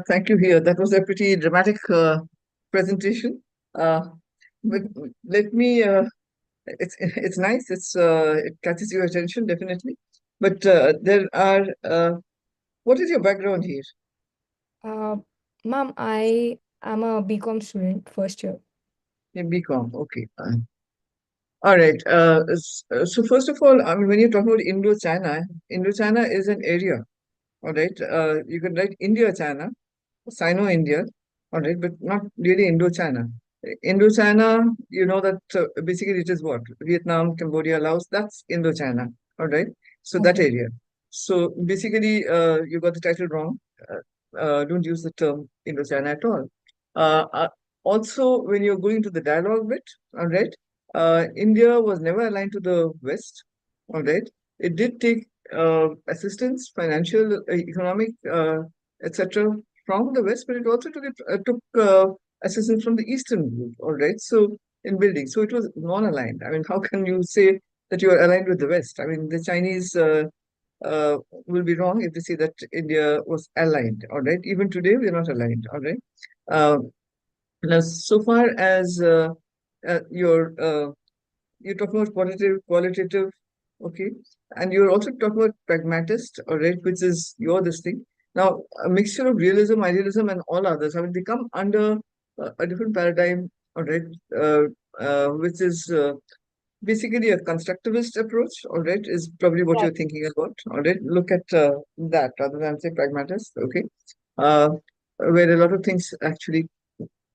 Thank you here. That was a pretty dramatic presentation. But let me, it's nice. It catches your attention, definitely. But there are, what is your background here? Ma'am, I am a BCom student, first year. In BCom, okay. All right. So first of all, I mean, when you're talking about Indo-China, Indo-China is an area. All right. You can write India-China, Sino-India, all right, but not really Indo-China. Indo-China, you know that basically it is what? Vietnam, Cambodia, Laos, that's Indo-China, all right? So that Okay. area. So basically, you got the title wrong. Don't use the term Indo-China at all. Uh, uh, Also, when you're going to the dialogue bit, all right, India was never aligned to the West, all right? It did take assistance, financial, economic, etc., from the West, but it also took assistance from the Eastern group, all right? So in building, so it was non-aligned. I mean, how can you say that you are aligned with the West? I mean, the Chinese will be wrong if they say that India was aligned, all right? Even today, we're not aligned, all right? Now, so far as you're talking about qualitative, okay, and you're also talking about pragmatist, all right, which is your this thing. Now, a mixture of realism, idealism, and all others, I mean, they come under a different paradigm, all right, which is basically a constructivist approach, all right, is probably what Right. you're thinking about, all right. Look at that rather than say pragmatist, okay, where a lot of things actually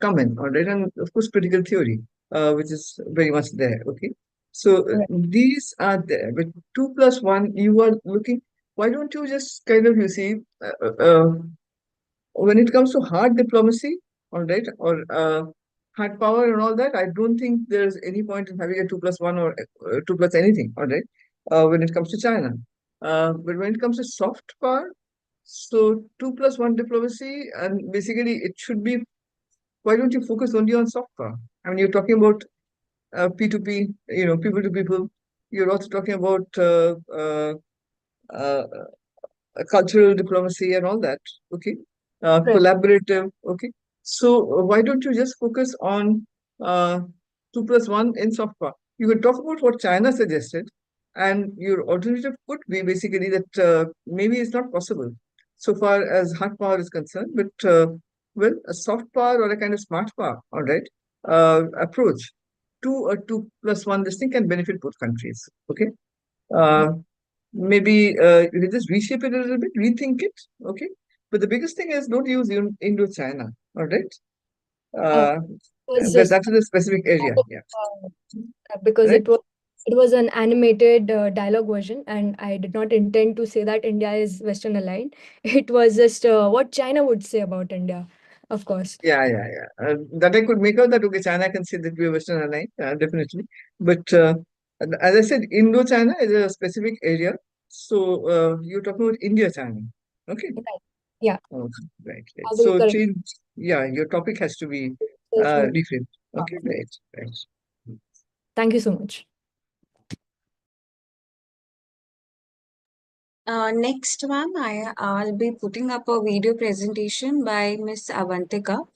come in, all right, and of course critical theory, which is very much there, okay. So Right. these are there, but 2+1, you are looking. Why don't you just kind of, you see, when it comes to hard diplomacy, all right, or hard power and all that, I don't think there's any point in having a 2+1 or 2 plus anything, all right, when it comes to China. But when it comes to soft power, so 2+1 diplomacy, and basically it should be, why don't you focus only on soft power? I mean, you're talking about P2P, you know, people to people. You're also talking about uh, cultural diplomacy and all that. Okay, Right. collaborative. Okay, so why don't you just focus on uh, 2+1 in soft power? You could talk about what China suggested, and your alternative could be basically that maybe it's not possible so far as hard power is concerned, but well, a soft power or a kind of smart power, all right, approach to a 2+1 this thing can benefit both countries. Okay. Uh, Maybe you can just reshape it a little bit, rethink it, okay? But the biggest thing is don't use Indo-China, all right? Uh, Uh, was but just that is a specific area, yeah, because right? it was an animated dialogue version, and I did not intend to say that India is Western aligned. It was just what China would say about India, of course. Yeah. That I could make out that, okay, China can say that we are Western aligned, definitely. But as I said, Indo-China is a specific area. So you're talking about India-China, okay? Right. Yeah, Okay, right, I right. will So correct. change, yeah, your topic has to be Yes, ma'am. reframed. Okay, right, right. Thank you so much. Next, ma'am, I'll be putting up a video presentation by Miss Avantika.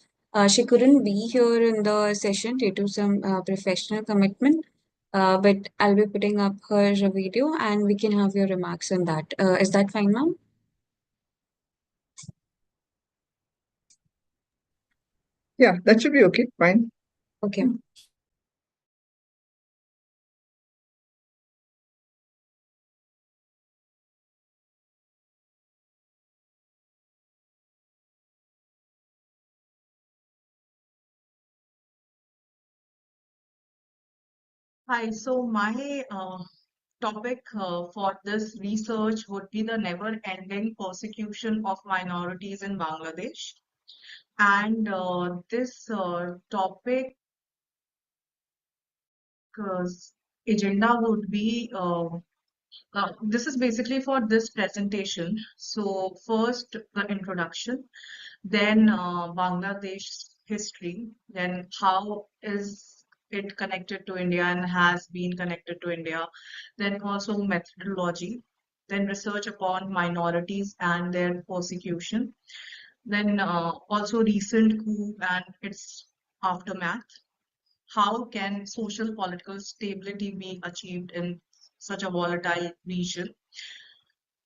She couldn't be here in the session due to some professional commitment, but I'll be putting up her video and we can have your remarks on that. Is that fine, ma'am? Yeah, that should be okay, fine. Okay. Hi, so my topic for this research would be the never-ending persecution of minorities in Bangladesh. And this topic agenda would be this is basically for this presentation. So first the introduction, then Bangladesh's history, then how is it connected to India and has been connected to India, then also methodology, then research upon minorities and their persecution, then also recent coup and its aftermath. How can social political stability be achieved in such a volatile region?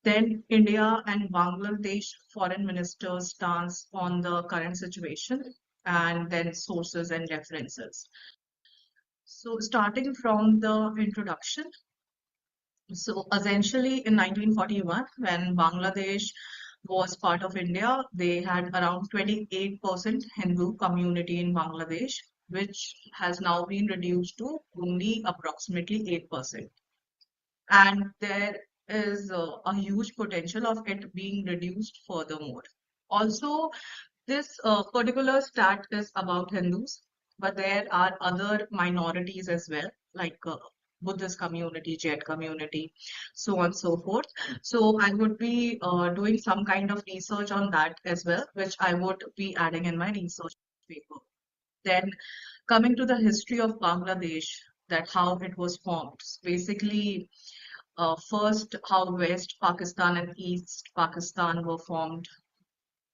Then India and Bangladesh foreign ministers' stance on the current situation, and then sources and references. So starting from the introduction, so essentially in 1941, when Bangladesh was part of India, they had around 28% Hindu community in Bangladesh, which has now been reduced to only approximately 8%. And there is a huge potential of it being reduced furthermore. Also, this particular stat is about Hindus, but there are other minorities as well, like Buddhist community, Jain community, so on and so forth. So I would be doing some kind of research on that as well, which I would be adding in my research paper. Then coming to the history of Bangladesh, that how it was formed. Basically, first how West Pakistan and East Pakistan were formed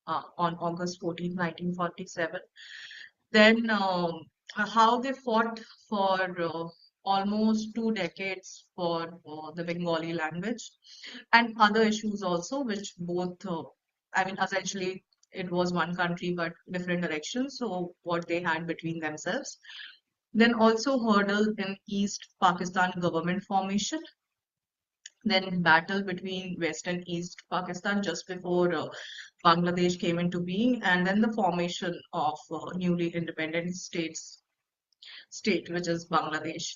on August 14, 1947. Then how they fought for almost 2 decades for the Bengali language and other issues also, which both, I mean, essentially it was one country but different directions. So what they had between themselves. Then also hurdle in East Pakistan government formation, then battle between West and East Pakistan just before Bangladesh came into being, and then the formation of newly independent state, which is Bangladesh.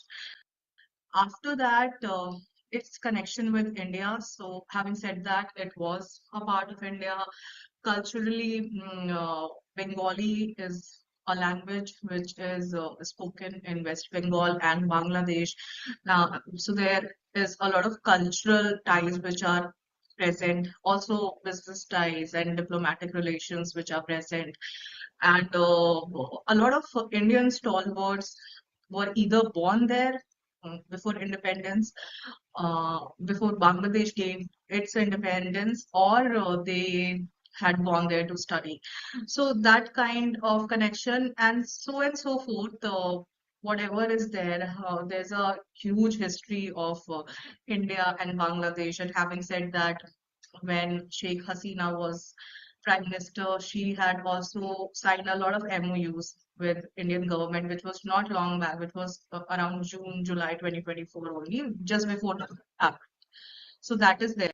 After that, its connection with India. So having said that, it was a part of India. Culturally, Bengali is a language which is spoken in West Bengal and Bangladesh. So there is a lot of cultural ties which are present, also business ties and diplomatic relations which are present. And a lot of Indian stalwarts were either born there before independence, before Bangladesh gave its independence, or they had gone there to study. So that kind of connection and so forth, whatever is there, there's a huge history of India and Bangladesh. And having said that, when Sheikh Hasina was Prime Minister, she had also signed a lot of MOUs with Indian government, which was not long back, which was around June, July 2024 only, just before the act. So that is there.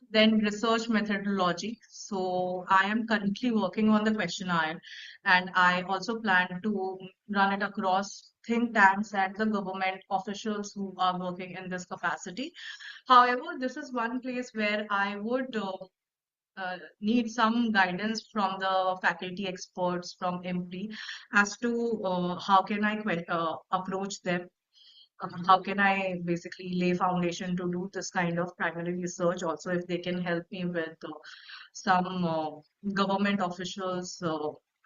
Then research methodology. So I am currently working on the questionnaire, and I also plan to run it across think tanks and the government officials who are working in this capacity. However, this is one place where I would need some guidance from the faculty experts from IMPRI as to how can I approach them. how can I basically lay foundation to do this kind of primary research? Also, if they can help me with some government officials,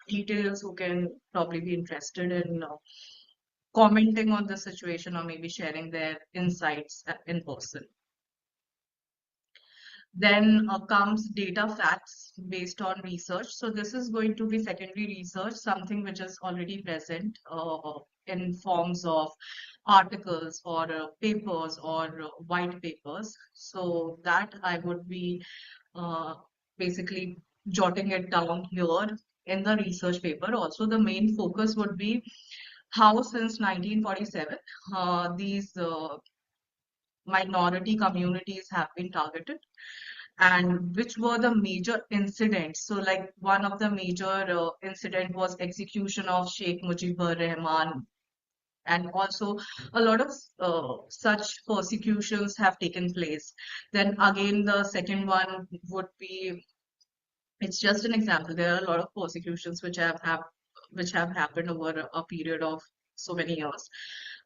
details who can probably be interested in commenting on the situation or maybe sharing their insights in person. Then comes data facts based on research. So this is going to be secondary research, something which is already present in forms of articles or papers or white papers. So that I would be basically jotting it down here in the research paper. Also, the main focus would be how since 1947 these minority communities have been targeted and which were the major incidents. So like one of the major incident was execution of Sheikh Mujibur Rahman, and also a lot of such persecutions have taken place. Then again, the second one would be, it's just an example. There are a lot of persecutions which have happened over a period of so many years.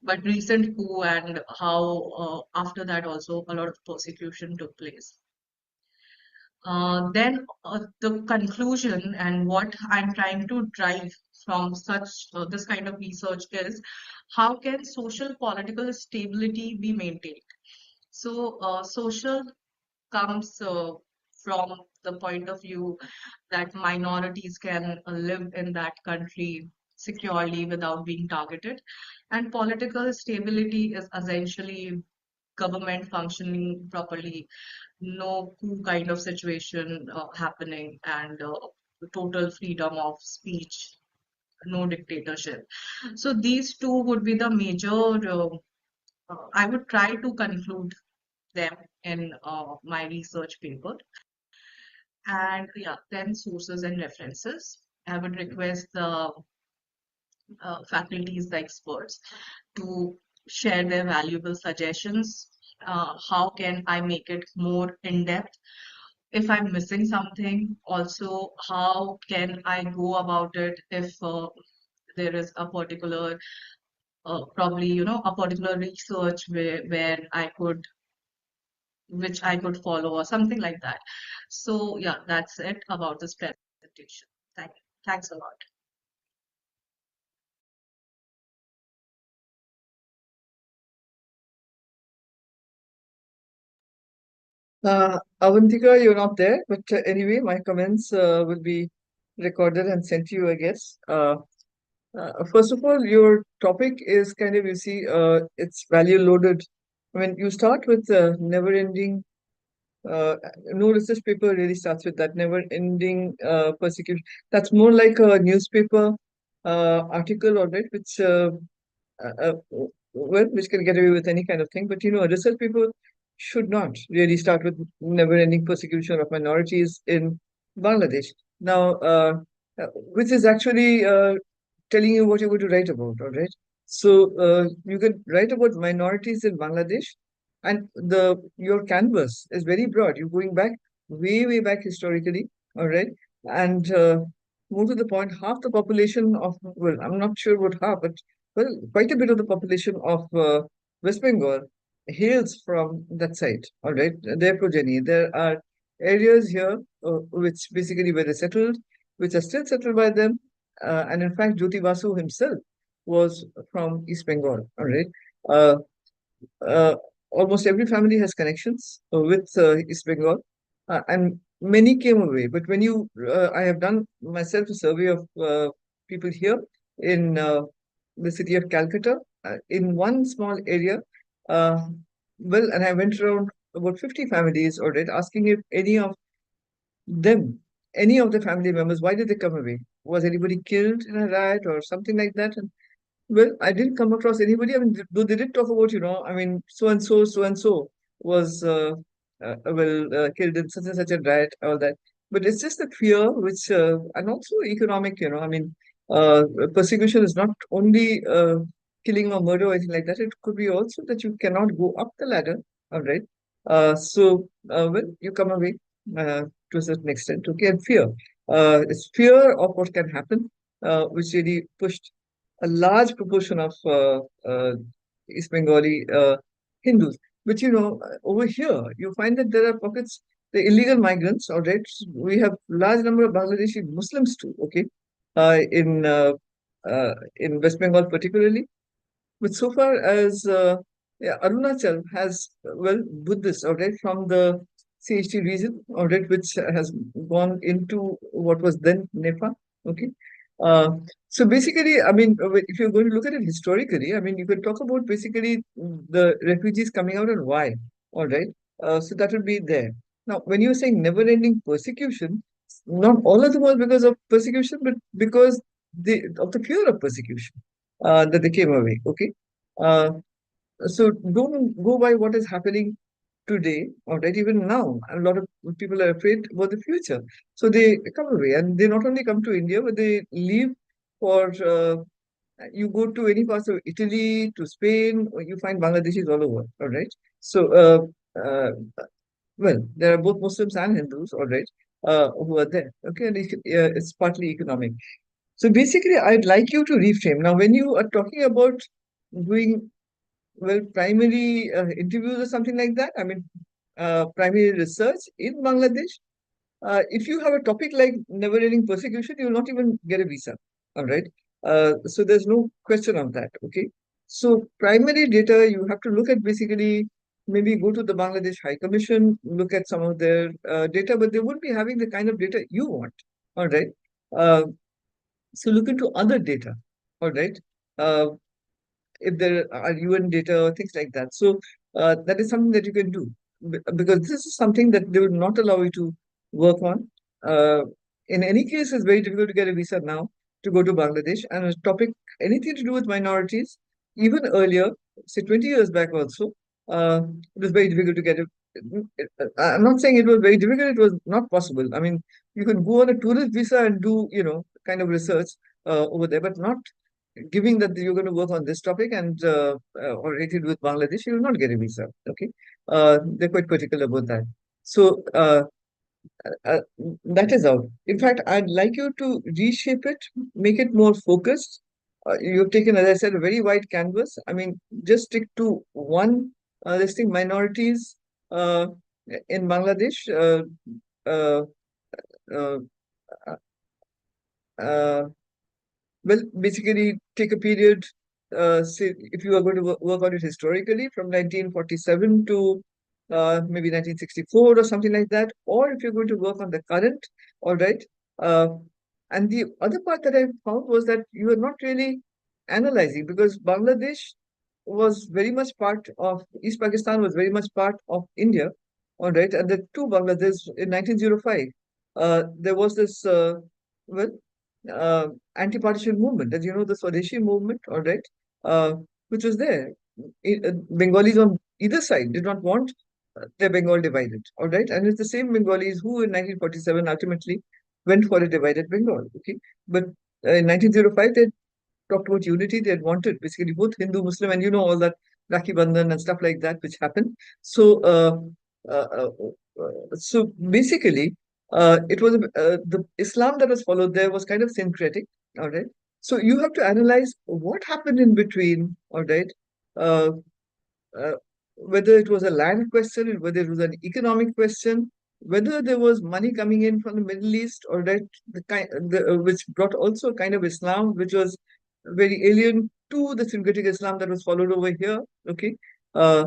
But recent coup and how after that also a lot of persecution took place. Then the conclusion and what I'm trying to drive from such this kind of research is how can social political stability be maintained? So social comes from the point of view that minorities can live in that country securely without being targeted, and political stability is essentially government functioning properly, no coup kind of situation happening, and total freedom of speech, no dictatorship. So these two would be the major, I would try to conclude them in my research paper. And yeah, then sources and references. I would request the faculties, the experts, to share their valuable suggestions. How can I make it more in-depth? If I'm missing something, also how can I go about it if there is a particular, probably, a particular research where I could, which I could follow or something like that. So yeah, that's it about this presentation. Thanks a lot. Avantika, you're not there, but anyway, my comments will be recorded and sent to you, I guess. First of all, your topic is kind of, you see, it's value loaded. I mean, you start with never-ending, no research paper really starts with that never-ending persecution. That's more like a newspaper article, all right, which uh, well, which can get away with any kind of thing. But a research paper should not really start with never-ending persecution of minorities in Bangladesh. Now, which is actually telling you what you're going to write about, all right? So you can write about minorities in Bangladesh, and your canvas is very broad. You're going back way back historically, all right? And more to the point, half the population of, well, I'm not sure what half, but well, quite a bit of the population of West Bengal hails from that site, all right? Their progeny. There are areas here which basically where they settled, which are still settled by them. And in fact, Jyoti Basu himself was from East Bengal, all right? Uh, uh, Almost every family has connections with East Bengal, and many came away. But when I have done myself a survey of people here in the city of Calcutta, in one small area. Uh, well, and I went around about 50 families, all right, asking if them, any of the family members, why did they come away? Was anybody killed in a riot or something like that? And well, I didn't come across anybody. I mean, though they did talk about, I mean, so and so was killed in such and such a riot, all that. But it's just the fear, which and also economic. I mean, persecution is not only killing or murder or anything like that. It could be also that you cannot go up the ladder. All right. Well, you come away to a certain extent. Okay, and fear. It's fear of what can happen, which really pushed a large proportion of East Bengali Hindus. But over here, you find that there are pockets, the illegal migrants, all right. We have large number of Bangladeshi Muslims too, okay, in West Bengal particularly. But so far as yeah, Arunachal has, well, Buddhists, all right, from the CHT region, all right, which has gone into what was then Nepal, okay. Uh, so basically, I mean, if you're going to look at it historically, I mean, you can talk about basically the refugees coming out and why, all right. So that would be there. Now, when you're saying never-ending persecution, not all of them was because of persecution, but because of the fear of persecution that they came away. Okay. Uh, so don't go by what is happening today, all right, even now. A lot of people are afraid about the future. So they come away and they not only come to India, but they leave for, you go to any parts of Italy, to Spain, or you find Bangladeshis all over, all right. So, well, there are both Muslims and Hindus, all right, who are there. Okay, and it's partly economic. So basically, I'd like you to reframe. Now, when you are talking about doing, well, primary interviews or something like that, I mean, primary research in Bangladesh, if you have a topic like never-ending persecution, you will not even get a visa. All right. So there's no question of that. Okay. So primary data, you have to look at basically, maybe go to the Bangladesh High Commission, look at some of their data, but they won't be having the kind of data you want. All right. Uh, so look into other data. All right. Uh, if there are UN data or things like that. So that is something that you can do, because this is something that they will not allow you to work on. In any case, it's very difficult to get a visa now to go to Bangladesh. And a topic, anything to do with minorities, even earlier, say 20 years back also, it was very difficult to get it. I'm not saying it was very difficult, it was not possible. I mean, you can go on a tourist visa and do, kind of research over there, but not giving that you're going to work on this topic and or anything with Bangladesh, you will not get a visa. Okay, they're quite particular about that. So uh, that is out. In fact, I'd like you to reshape it, make it more focused. You've taken, as I said, a very wide canvas. I mean, just stick to one listing, minorities uh, in Bangladesh. Uh, uh, uh, Well, basically, take a period, say, if you are going to work on it historically from 1947 to maybe 1964 or something like that, or if you're going to work on the current, all right. Uh, and the other part that I found was that you are not really analyzing, because Bangladesh was very much part of, East Pakistan was very much part of India, all right. And the two Bangladesh in 1905, there was this, well, uh, anti-partition movement, as you know, the Swadeshi movement, all right, which was there. Bengalis on either side did not want their Bengal divided, all right, and it's the same Bengalis who in 1947 ultimately went for a divided Bengal, okay, but in 1905 they talked about unity. They had wanted basically both Hindu, Muslim, and all that Rakhi Bandhan and stuff like that, which happened. So, uh, uh, so basically, it was the Islam that was followed there was kind of syncretic. All right. So you have to analyze what happened in between. All right. Uh, uh, whether it was a land question, whether it was an economic question, whether there was money coming in from the Middle East, or that which brought also a kind of Islam which was very alien to the syncretic Islam that was followed over here. Okay, uh,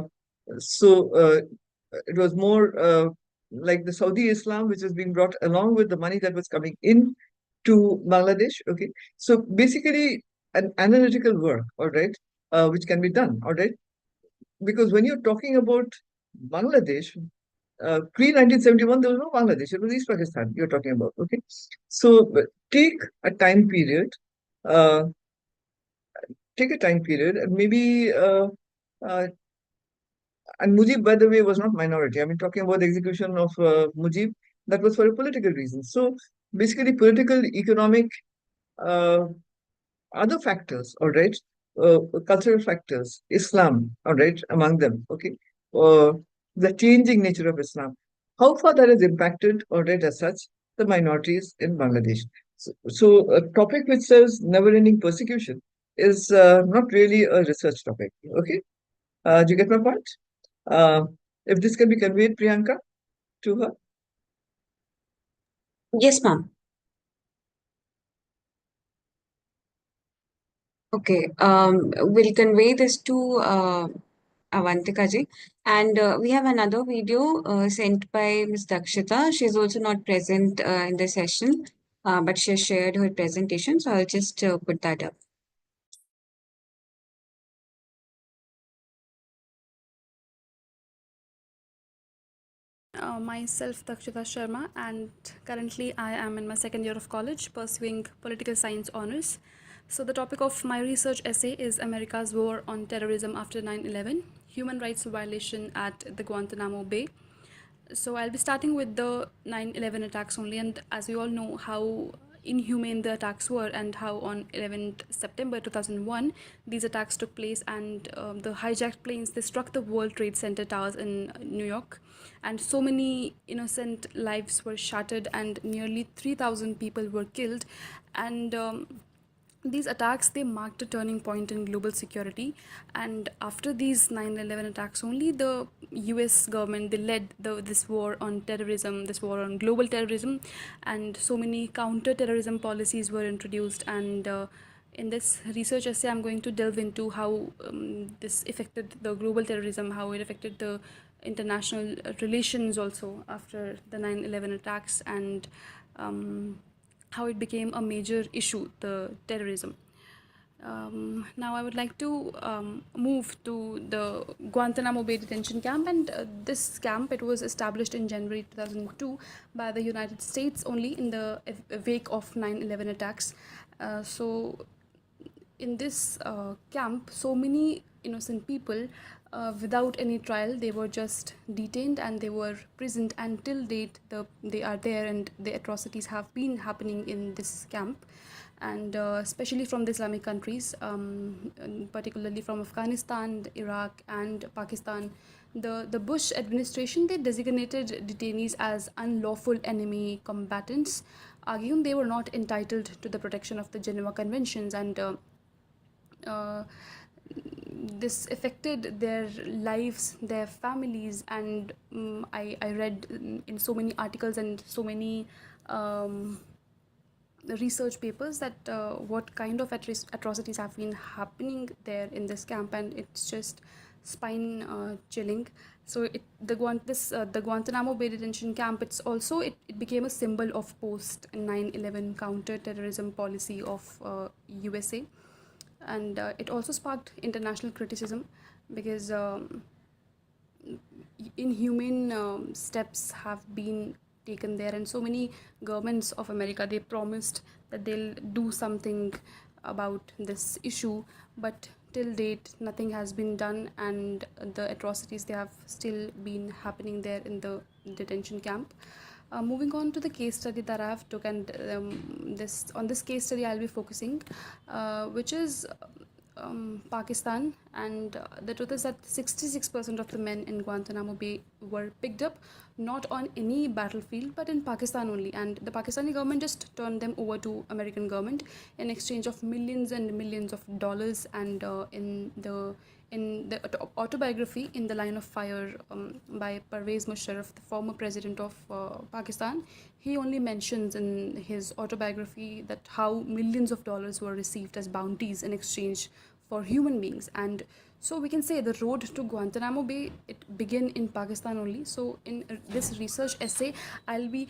so it was more like the Saudi Islam, which was being brought along with the money that was coming in to Bangladesh. Okay, so basically an analytical work, all right, which can be done, all right, because when you're talking about Bangladesh, pre 1971, there was no Bangladesh, it was East Pakistan you're talking about. Okay, so take a time period, uh, and maybe, uh, and Mujib, by the way, was not minority. I mean, talking about the execution of Mujib, that was for a political reason. So basically, political, economic, uh, other factors, all right, cultural factors, Islam, all right, among them, okay, uh, the changing nature of Islam, how far that has impacted, all right, as such, the minorities in Bangladesh. So a topic which says never-ending persecution is not really a research topic. Okay, do you get my point? If this can be conveyed, Priyanka, to her. Yes, ma'am. Okay, we'll convey this to Avantika ji. And we have another video sent by Ms. Dakshita. She's also not present in the session, but she has shared her presentation. So I'll just put that up. Myself, Dakshita Sharma, and currently I am in my second year of college pursuing political science honors. So, the topic of my research essay is America's war on terrorism after 9/11, human rights violation at the Guantanamo Bay. So, I'll be starting with the 9/11 attacks only, and as we all know, how inhumane the attacks were, and how on 11th September 2001 these attacks took place, and the hijacked planes, they struck the World Trade Center towers in New York, and so many innocent lives were shattered, and nearly 3,000 people were killed. And these attacks, they marked a turning point in global security. And after these 9/11 attacks only, the US government, they led this war on terrorism, this war on global terrorism, and so many counter-terrorism policies were introduced. And in this research essay, I'm going to delve into how this affected the global terrorism, how it affected the international relations also after the 9/11 attacks, and how it became a major issue, the terrorism. Now I would like to move to the Guantanamo Bay detention camp, and this camp, it was established in January 2002 by the United States only in the wake of 9/11 attacks. So in this camp, so many innocent people, without any trial, they were just detained and they were imprisoned until date. They are there, and the atrocities have been happening in this camp, and especially from the Islamic countries, and particularly from Afghanistan, Iraq, and Pakistan. The Bush administration, they designated detainees as unlawful enemy combatants, arguing they were not entitled to the protection of the Geneva Conventions, and this affected their lives, their families. And I read in so many articles and so many research papers that what kind of atrocities have been happening there in this camp, and it's just spine chilling. So the Guantanamo Bay detention camp, it became a symbol of post 9/11 counter-terrorism policy of USA, and it also sparked international criticism because inhumane steps have been taken there, and so many governments of America, they promised that they'll do something about this issue, but till date nothing has been done, and the atrocities, they have still been happening there in the detention camp. Moving on to the case study that I have took, and on this case study I'll be focusing, which is Pakistan. And the truth is that 66% of the men in Guantanamo Bay were picked up not on any battlefield, but in Pakistan only, and the Pakistani government just turned them over to American government in exchange of millions and millions of dollars. And in the autobiography, In the Line of Fire, by Pervez Musharraf, the former president of Pakistan, he only mentions in his autobiography that how millions of dollars were received as bounties in exchange for human beings. And so we can say the road to Guantanamo Bay, it began in Pakistan only. So in this research essay, I'll be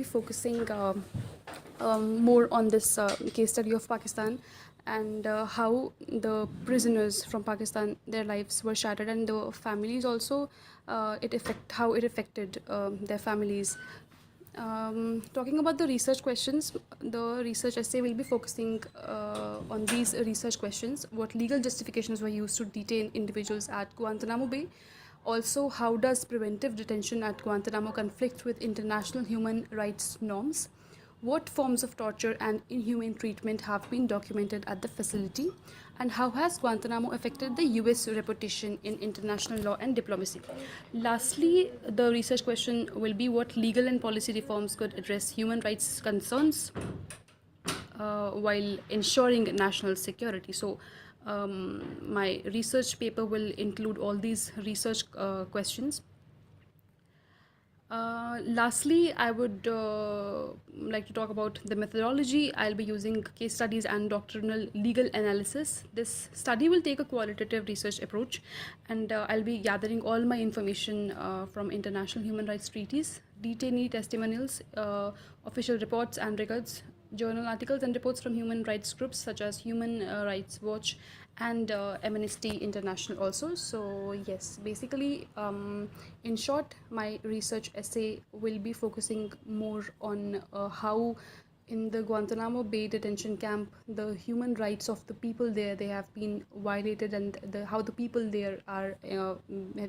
focusing more on this case study of Pakistan, and how the prisoners from Pakistan, their lives were shattered, and the families also, how it affected their families. Talking about the research questions, the research essay will be focusing on these research questions: what legal justifications were used to detain individuals at Guantanamo Bay? Also, how does preventive detention at Guantanamo conflict with international human rights norms? What forms of torture and inhumane treatment have been documented at the facility? And how has Guantanamo affected the US reputation in international law and diplomacy? Lastly, the research question will be what legal and policy reforms could address human rights concerns. while ensuring national security. So my research paper will include all these research questions. Lastly, I would like to talk about the methodology. I'll be using case studies and doctrinal legal analysis. This study will take a qualitative research approach, and I'll be gathering all my information from international human rights treaties, detainee testimonials, official reports and records, journal articles and reports from human rights groups such as Human Rights Watch and Amnesty International also. So yes, basically, in short, my research essay will be focusing more on how in the Guantanamo Bay detention camp, the human rights of the people there, they have been violated, and how the people there are,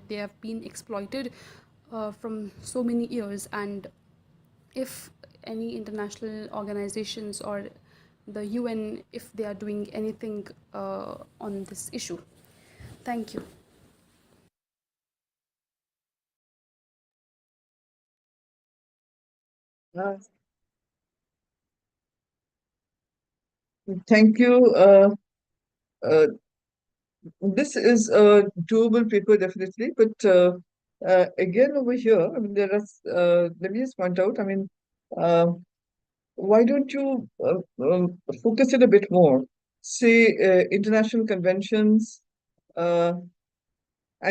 they have been exploited from so many years, and if any international organizations or the UN, if they are doing anything on this issue. Thank you. Thank you. This is a doable paper, definitely. But again, over here, I mean, there are, let me just point out, I mean, why don't you focus it a bit more? Say, international conventions and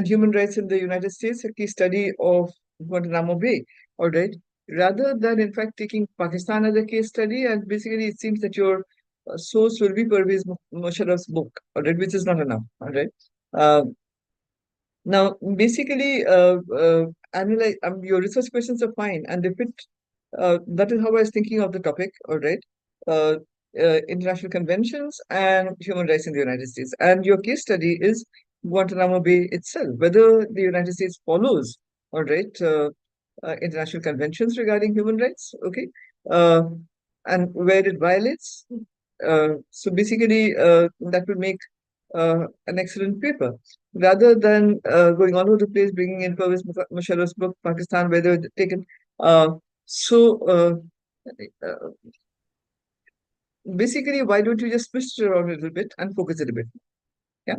human rights in the United States, a case study of Guantanamo Bay, all right? Rather than, in fact, taking Pakistan as a case study, and basically it seems that your source will be Pervez Musharraf's book, all right, which is not enough, all right? Now, basically, analyze your research questions are fine, and if it that is how I was thinking of the topic, all right? Uh, International conventions and human rights in the United States, and your case study is Guantanamo Bay itself, whether the United States follows, all right, international conventions regarding human rights, okay, and where it violates. So basically, that will make an excellent paper rather than going all over the place, bringing in Pervez Musharraf's book, Pakistan, where they were taken. So basically, why don't you just twist it around a little bit and focus it a bit? Yeah.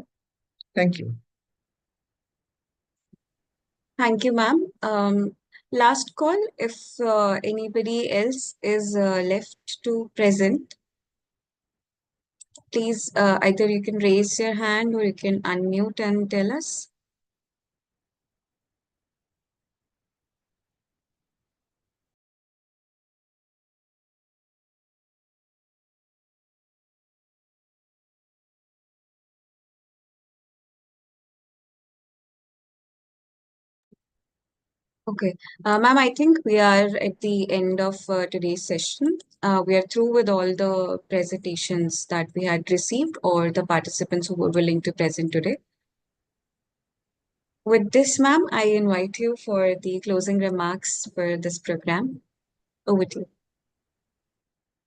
Thank you. Thank you, ma'am. Last call, if anybody else is left to present, please either you can raise your hand or you can unmute and tell us. Okay, ma'am, I think we are at the end of today's session. We are through with all the presentations that we had received or the participants who were willing to present today. With this, ma'am, I invite you for the closing remarks for this program. Over to you.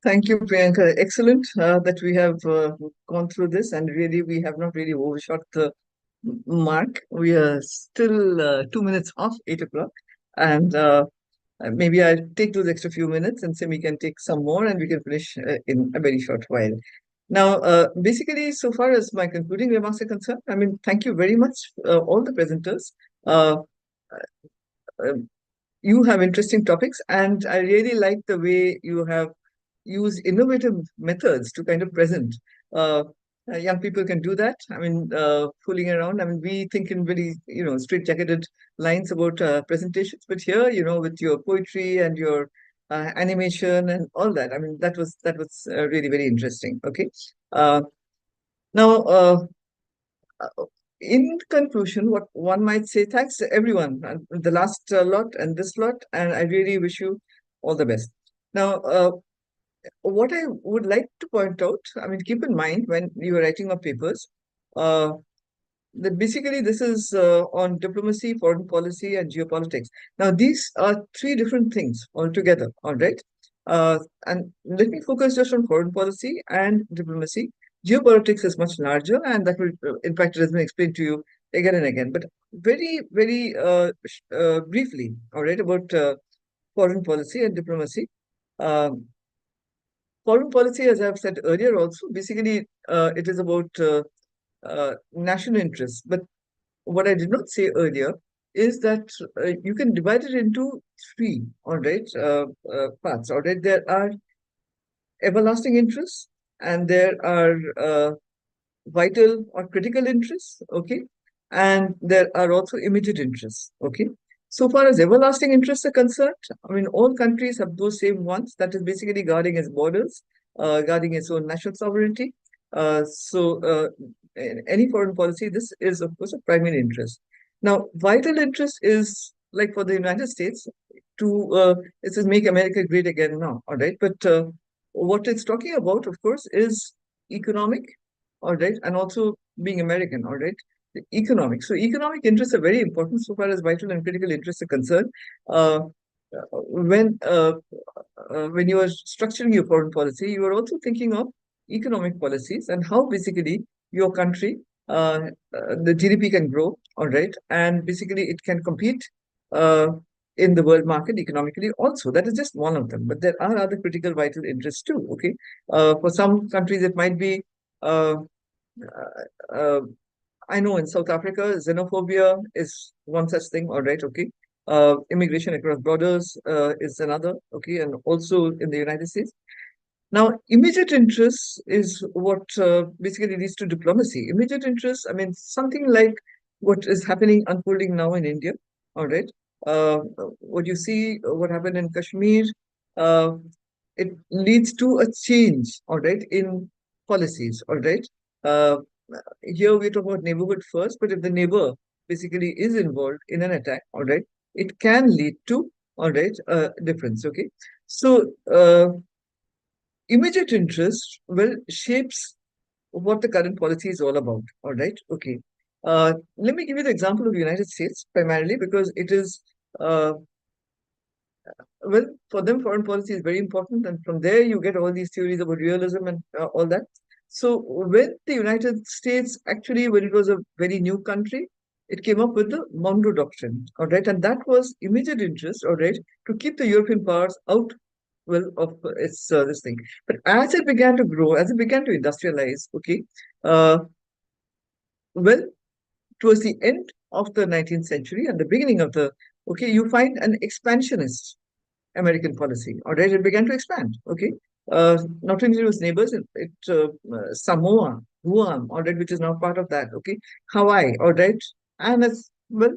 Thank you, Priyanka. Excellent that we have gone through this, and really we have not really overshot the mark. We are still 2 minutes off 8 o'clock, and maybe I'll take those extra few minutes and say we can take some more and we can finish in a very short while. Now, basically, so far as my concluding remarks are concerned, I mean, thank you very much, all the presenters. You have interesting topics, and I really like the way you have used innovative methods to kind of present. Young people can do that. I mean, fooling around. I mean, we think in very, straight-jacketed lines about presentations, but here, with your poetry and your animation and all that, I mean, that was really very interesting. Okay. Now, in conclusion, what one might say, thanks to everyone, and the last lot and this lot, and I really wish you all the best. Now, what I would like to point out, I mean, keep in mind when you are writing up papers, that basically this is on diplomacy, foreign policy, and geopolitics. Now, these are three different things altogether, all right? And let me focus just on foreign policy and diplomacy. Geopolitics is much larger, and that will, in fact, it has been explained to you again and again. But very, very briefly, all right, about foreign policy and diplomacy. foreign policy, as I've said earlier also, basically it is about national interests. But what I did not say earlier is that you can divide it into three, all right, parts. All right, there are everlasting interests, and there are vital or critical interests, okay, and there are also immediate interests, okay. So far as everlasting interests are concerned, I mean, all countries have those same ones, that is basically guarding its borders, guarding its own national sovereignty. In any foreign policy, this is, of course, a primary interest. Now, vital interest is like for the United States to, it says make America great again now, all right? But what it's talking about, of course, is economic, all right, and also being American, all right, the economic. So economic interests are very important so far as vital and critical interests are concerned. Uh, when you are structuring your foreign policy, you are also thinking of economic policies and how basically your country, the GDP can grow, all right, and basically it can compete uh, in the world market economically also. That is just one of them, but there are other critical vital interests too, okay. For some countries, it might be uh, uh, I know in South Africa, xenophobia is one such thing, all right, okay. Immigration across borders is another, okay, and also in the United States. Now, immediate interest is what basically leads to diplomacy. Immediate interest, I mean, something like what is happening, unfolding now in India, all right. What you see, what happened in Kashmir, uh, it leads to a change, all right, in policies, all right. Uh, Here we talk about neighborhood first, but if the neighbor basically is involved in an attack, all right, it can lead to, all right, difference, okay. So, immediate interest well shapes what the current policy is all about. All right. Okay. Let me give you the example of the United States primarily because it is well, for them, foreign policy is very important, and from there you get all these theories about realism and all that. So when the United States actually, when it was a very new country, it came up with the Monroe Doctrine, all right, and that was immediate interest, all right, to keep the European powers out, well, of its this thing. But as it began to grow, as it began to industrialize, okay, uh, well, towards the end of the 19th century and the beginning of the, okay, you find an expansionist American policy. All right, it began to expand. Okay, not only to its neighbors, Samoa, Guam, all right, which is now part of that. Okay, Hawaii, all right, and as well,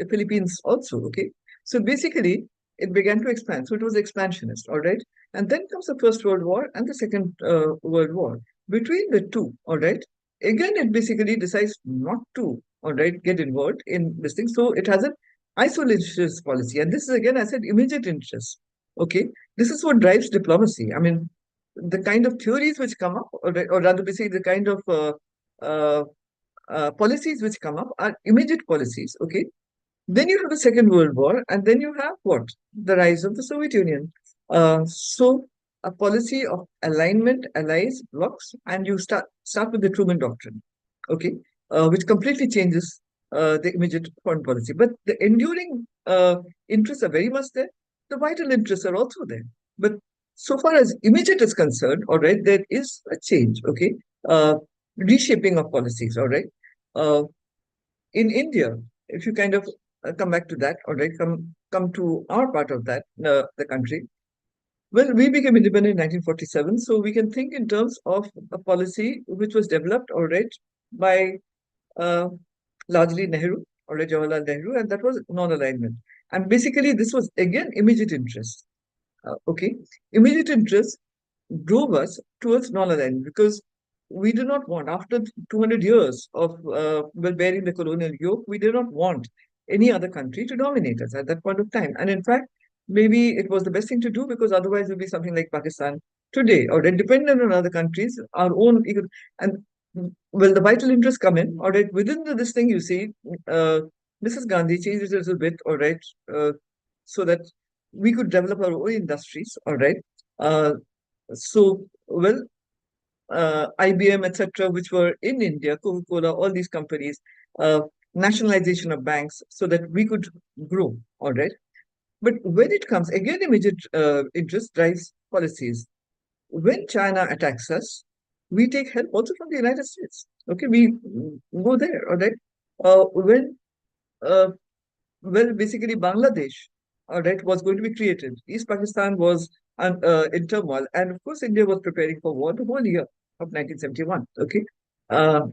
Philippines also. Okay, so basically, it began to expand. So it was expansionist. All right, and then comes the First World War and the Second World War. Between the two, all right, again, it basically decides not to, all right, get involved in this thing. So it has an isolationist policy. And this is again, I said, immediate interest. Okay. This is what drives diplomacy. I mean, the kind of theories which come up, or rather basically the kind of uh, policies which come up are immediate policies. Okay. Then you have the Second World War, and then you have what? The rise of the Soviet Union. So a policy of alignment, allies, blocks, and you start with the Truman Doctrine, okay, which completely changes the immediate foreign policy. But the enduring interests are very much there. The vital interests are also there. But so far as immediate is concerned, all right, there is a change, okay, reshaping of policies, all right. Uh, in India, if you kind of come back to that, all right, come to our part of that, the country. Well, we became independent in 1947, so we can think in terms of a policy which was developed, all right, by uh, largely Nehru, all right, Jawaharlal Nehru, and that was non-alignment. And basically, this was again immediate interest. Okay, immediate interest drove us towards non-alignment because we do not want, after 200 years of well, bearing the colonial yoke, we did not want any other country to dominate us at that point of time. And in fact, maybe it was the best thing to do because otherwise it would be something like Pakistan today, or dependent on other countries, our own. And well, the vital interests come in, all right, within this thing, you see, Mrs. Gandhi changed it a little bit, all right, so that we could develop our own industries, all right. So, well, IBM, etc., which were in India, Coca-Cola, all these companies, nationalization of banks so that we could grow, all right. But when it comes, again, immediate interest drives policies. when China attacks us, we take help also from the United States. Okay, we go there, all right? When well, basically Bangladesh, all right, was going to be created. East Pakistan was in turmoil, and of course India was preparing for war the whole year of 1971. Okay, uh,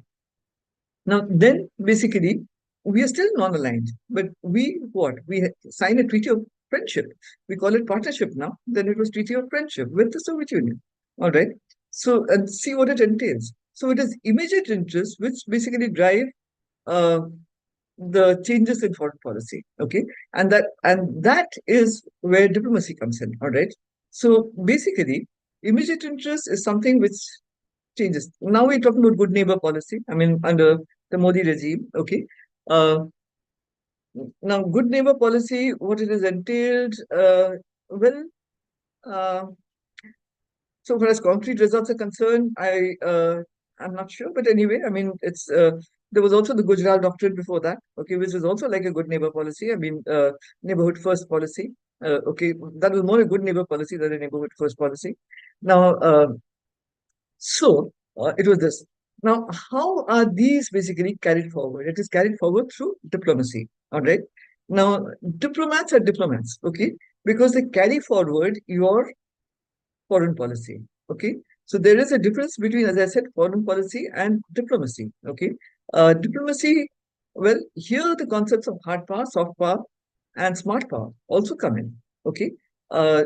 now then basically we are still non-aligned, but we what we sign a treaty of friendship. We call it partnership now. Then it was treaty of friendship with the Soviet Union. All right, so and see what it entails. So it is immediate interests which basically drive. Uh, the changes in foreign policy. Okay, and that is where diplomacy comes in. All right, so basically immediate interest is something which changes. Now we're talking about good neighbor policy, I mean, under the Modi regime. Okay, uh, now good neighbor policy, what it has entailed, well, uh, so far as concrete results are concerned, I'm not sure, but anyway, I mean, it's there was also the Gujarat doctrine before that, okay, which is also like a good neighbor policy. I mean, neighborhood first policy. Okay, that was more a good neighbor policy than a neighborhood first policy. Now, it was this. Now, how are these basically carried forward? It is carried forward through diplomacy. All right. Now, diplomats are diplomats, okay, because they carry forward your foreign policy. Okay, so there is a difference between, as I said, foreign policy and diplomacy. Okay, diplomacy. Well, here the concepts of hard power, soft power, and smart power also come in. Okay, uh,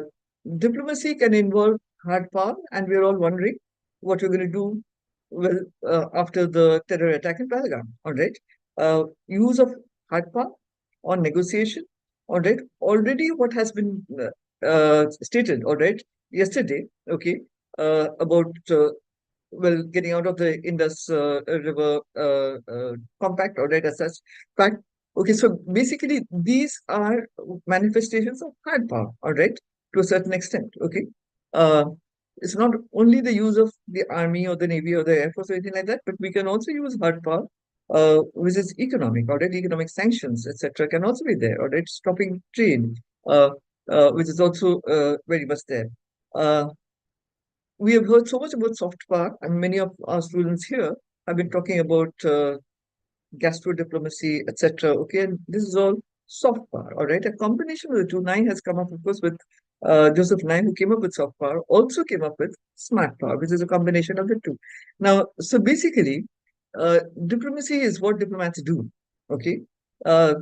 diplomacy can involve hard power, and we're all wondering what we're going to do. Well, after the terror attack in Pahalgam, all right, use of hard power on negotiation. All right, already what has been stated, all right, yesterday, okay, about well, getting out of the Indus River compact, all right, as such fact. Okay, so basically these are manifestations of hard power, all right, to a certain extent. Okay, uh, it's not only the use of the army or the navy or the air force or anything like that, but we can also use hard power, which is economic, all right, economic sanctions, etc., can also be there, all right, stopping trade, uh, which is also very much there. Uh, we have heard so much about soft power, and many of our students here have been talking about gastro diplomacy, etc. Okay, and this is all soft power. All right, a combination of the two. Nye has come up, of course, with Joseph Nye, who came up with soft power, also came up with smart power, which is a combination of the two. Now, so basically, diplomacy is what diplomats do. Okay, uh,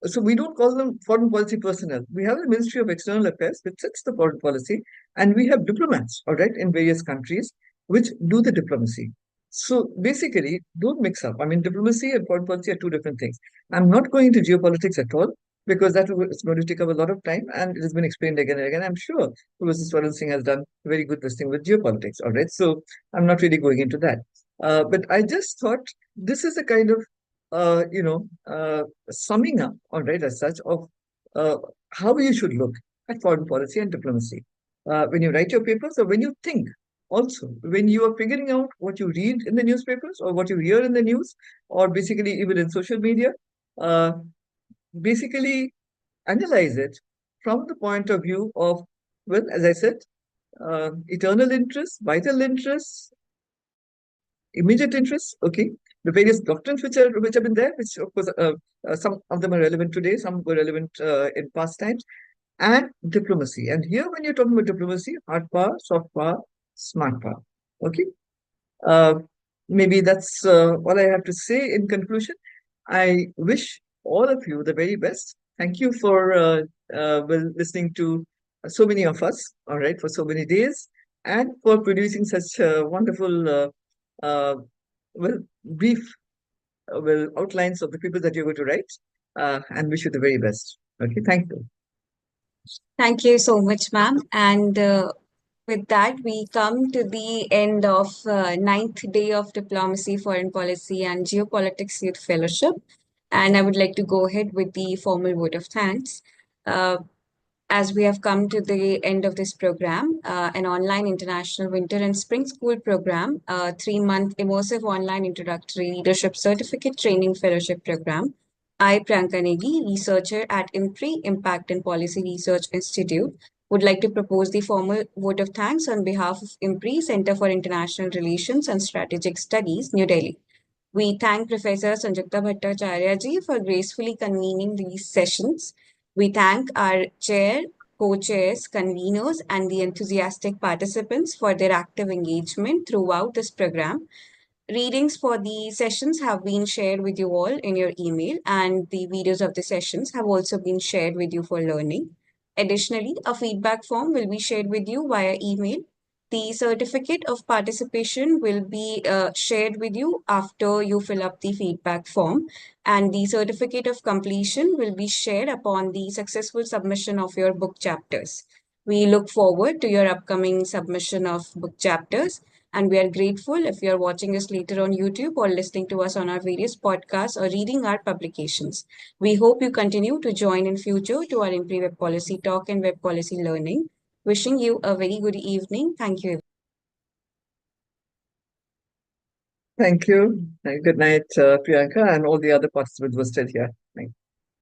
so we don't call them foreign policy personnel. We have the Ministry of External Affairs, which sets the foreign policy, and we have diplomats, all right, in various countries, which do the diplomacy. So basically, don't mix up. I mean, diplomacy and foreign policy are two different things. I'm not going into geopolitics at all because is going to take up a lot of time, and it has been explained again and again. I'm sure Professor Swaran Singh has done very good listening with geopolitics, all right. So I'm not really going into that. But I just thought this is a kind of summing up, all right, as such, of how you should look at foreign policy and diplomacy when you write your papers or when you think. Also, when you are figuring out what you read in the newspapers or what you hear in the news, or basically even in social media, uh, basically analyze it from the point of view of, well, as I said, eternal interests, vital interests, immediate interests. Okay, the various doctrines which have been there, which of course some of them are relevant today, some were relevant in past times, and diplomacy. And here, when you're talking about diplomacy, hard power, soft power, smart power. Okay, uh, maybe that's all I have to say in conclusion. I wish all of you the very best. Thank you for well, listening to so many of us, all right, for so many days, and for producing such wonderful, well, brief, well, outlines of the people that you're going to write, and wish you the very best. Okay, thank you. Thank you so much, ma'am. And with that, we come to the end of ninth day of Diplomacy, Foreign Policy, and Geopolitics Youth Fellowship. And I would like to go ahead with the formal vote of thanks. As we have come to the end of this program, an online international winter and spring school program, a 3-month immersive online introductory leadership certificate training fellowship program. I, Priyanka Negi, researcher at IMPRI, Impact and Policy Research Institute, Would like to propose the formal vote of thanks on behalf of IMPRI, Center for International Relations and Strategic Studies, New Delhi. We thank Professor Sanjukta Bhattacharya ji for gracefully convening these sessions. We thank our chair, co-chairs, conveners, and the enthusiastic participants for their active engagement throughout this program. Readings for the sessions have been shared with you all in your email, and the videos of the sessions have also been shared with you for learning. Additionally, a feedback form will be shared with you via email. The certificate of participation will be shared with you after you fill up the feedback form, and the certificate of completion will be shared upon the successful submission of your book chapters. We look forward to your upcoming submission of book chapters, and we are grateful if you are watching us later on YouTube or listening to us on our various podcasts or reading our publications. We hope you continue to join in future to our IMPRI Web Policy Talk and Web Policy Learning. Wishing you a very good evening. Thank you. Thank you. And good night, Priyanka, and all the other participants who are still here. Thank you.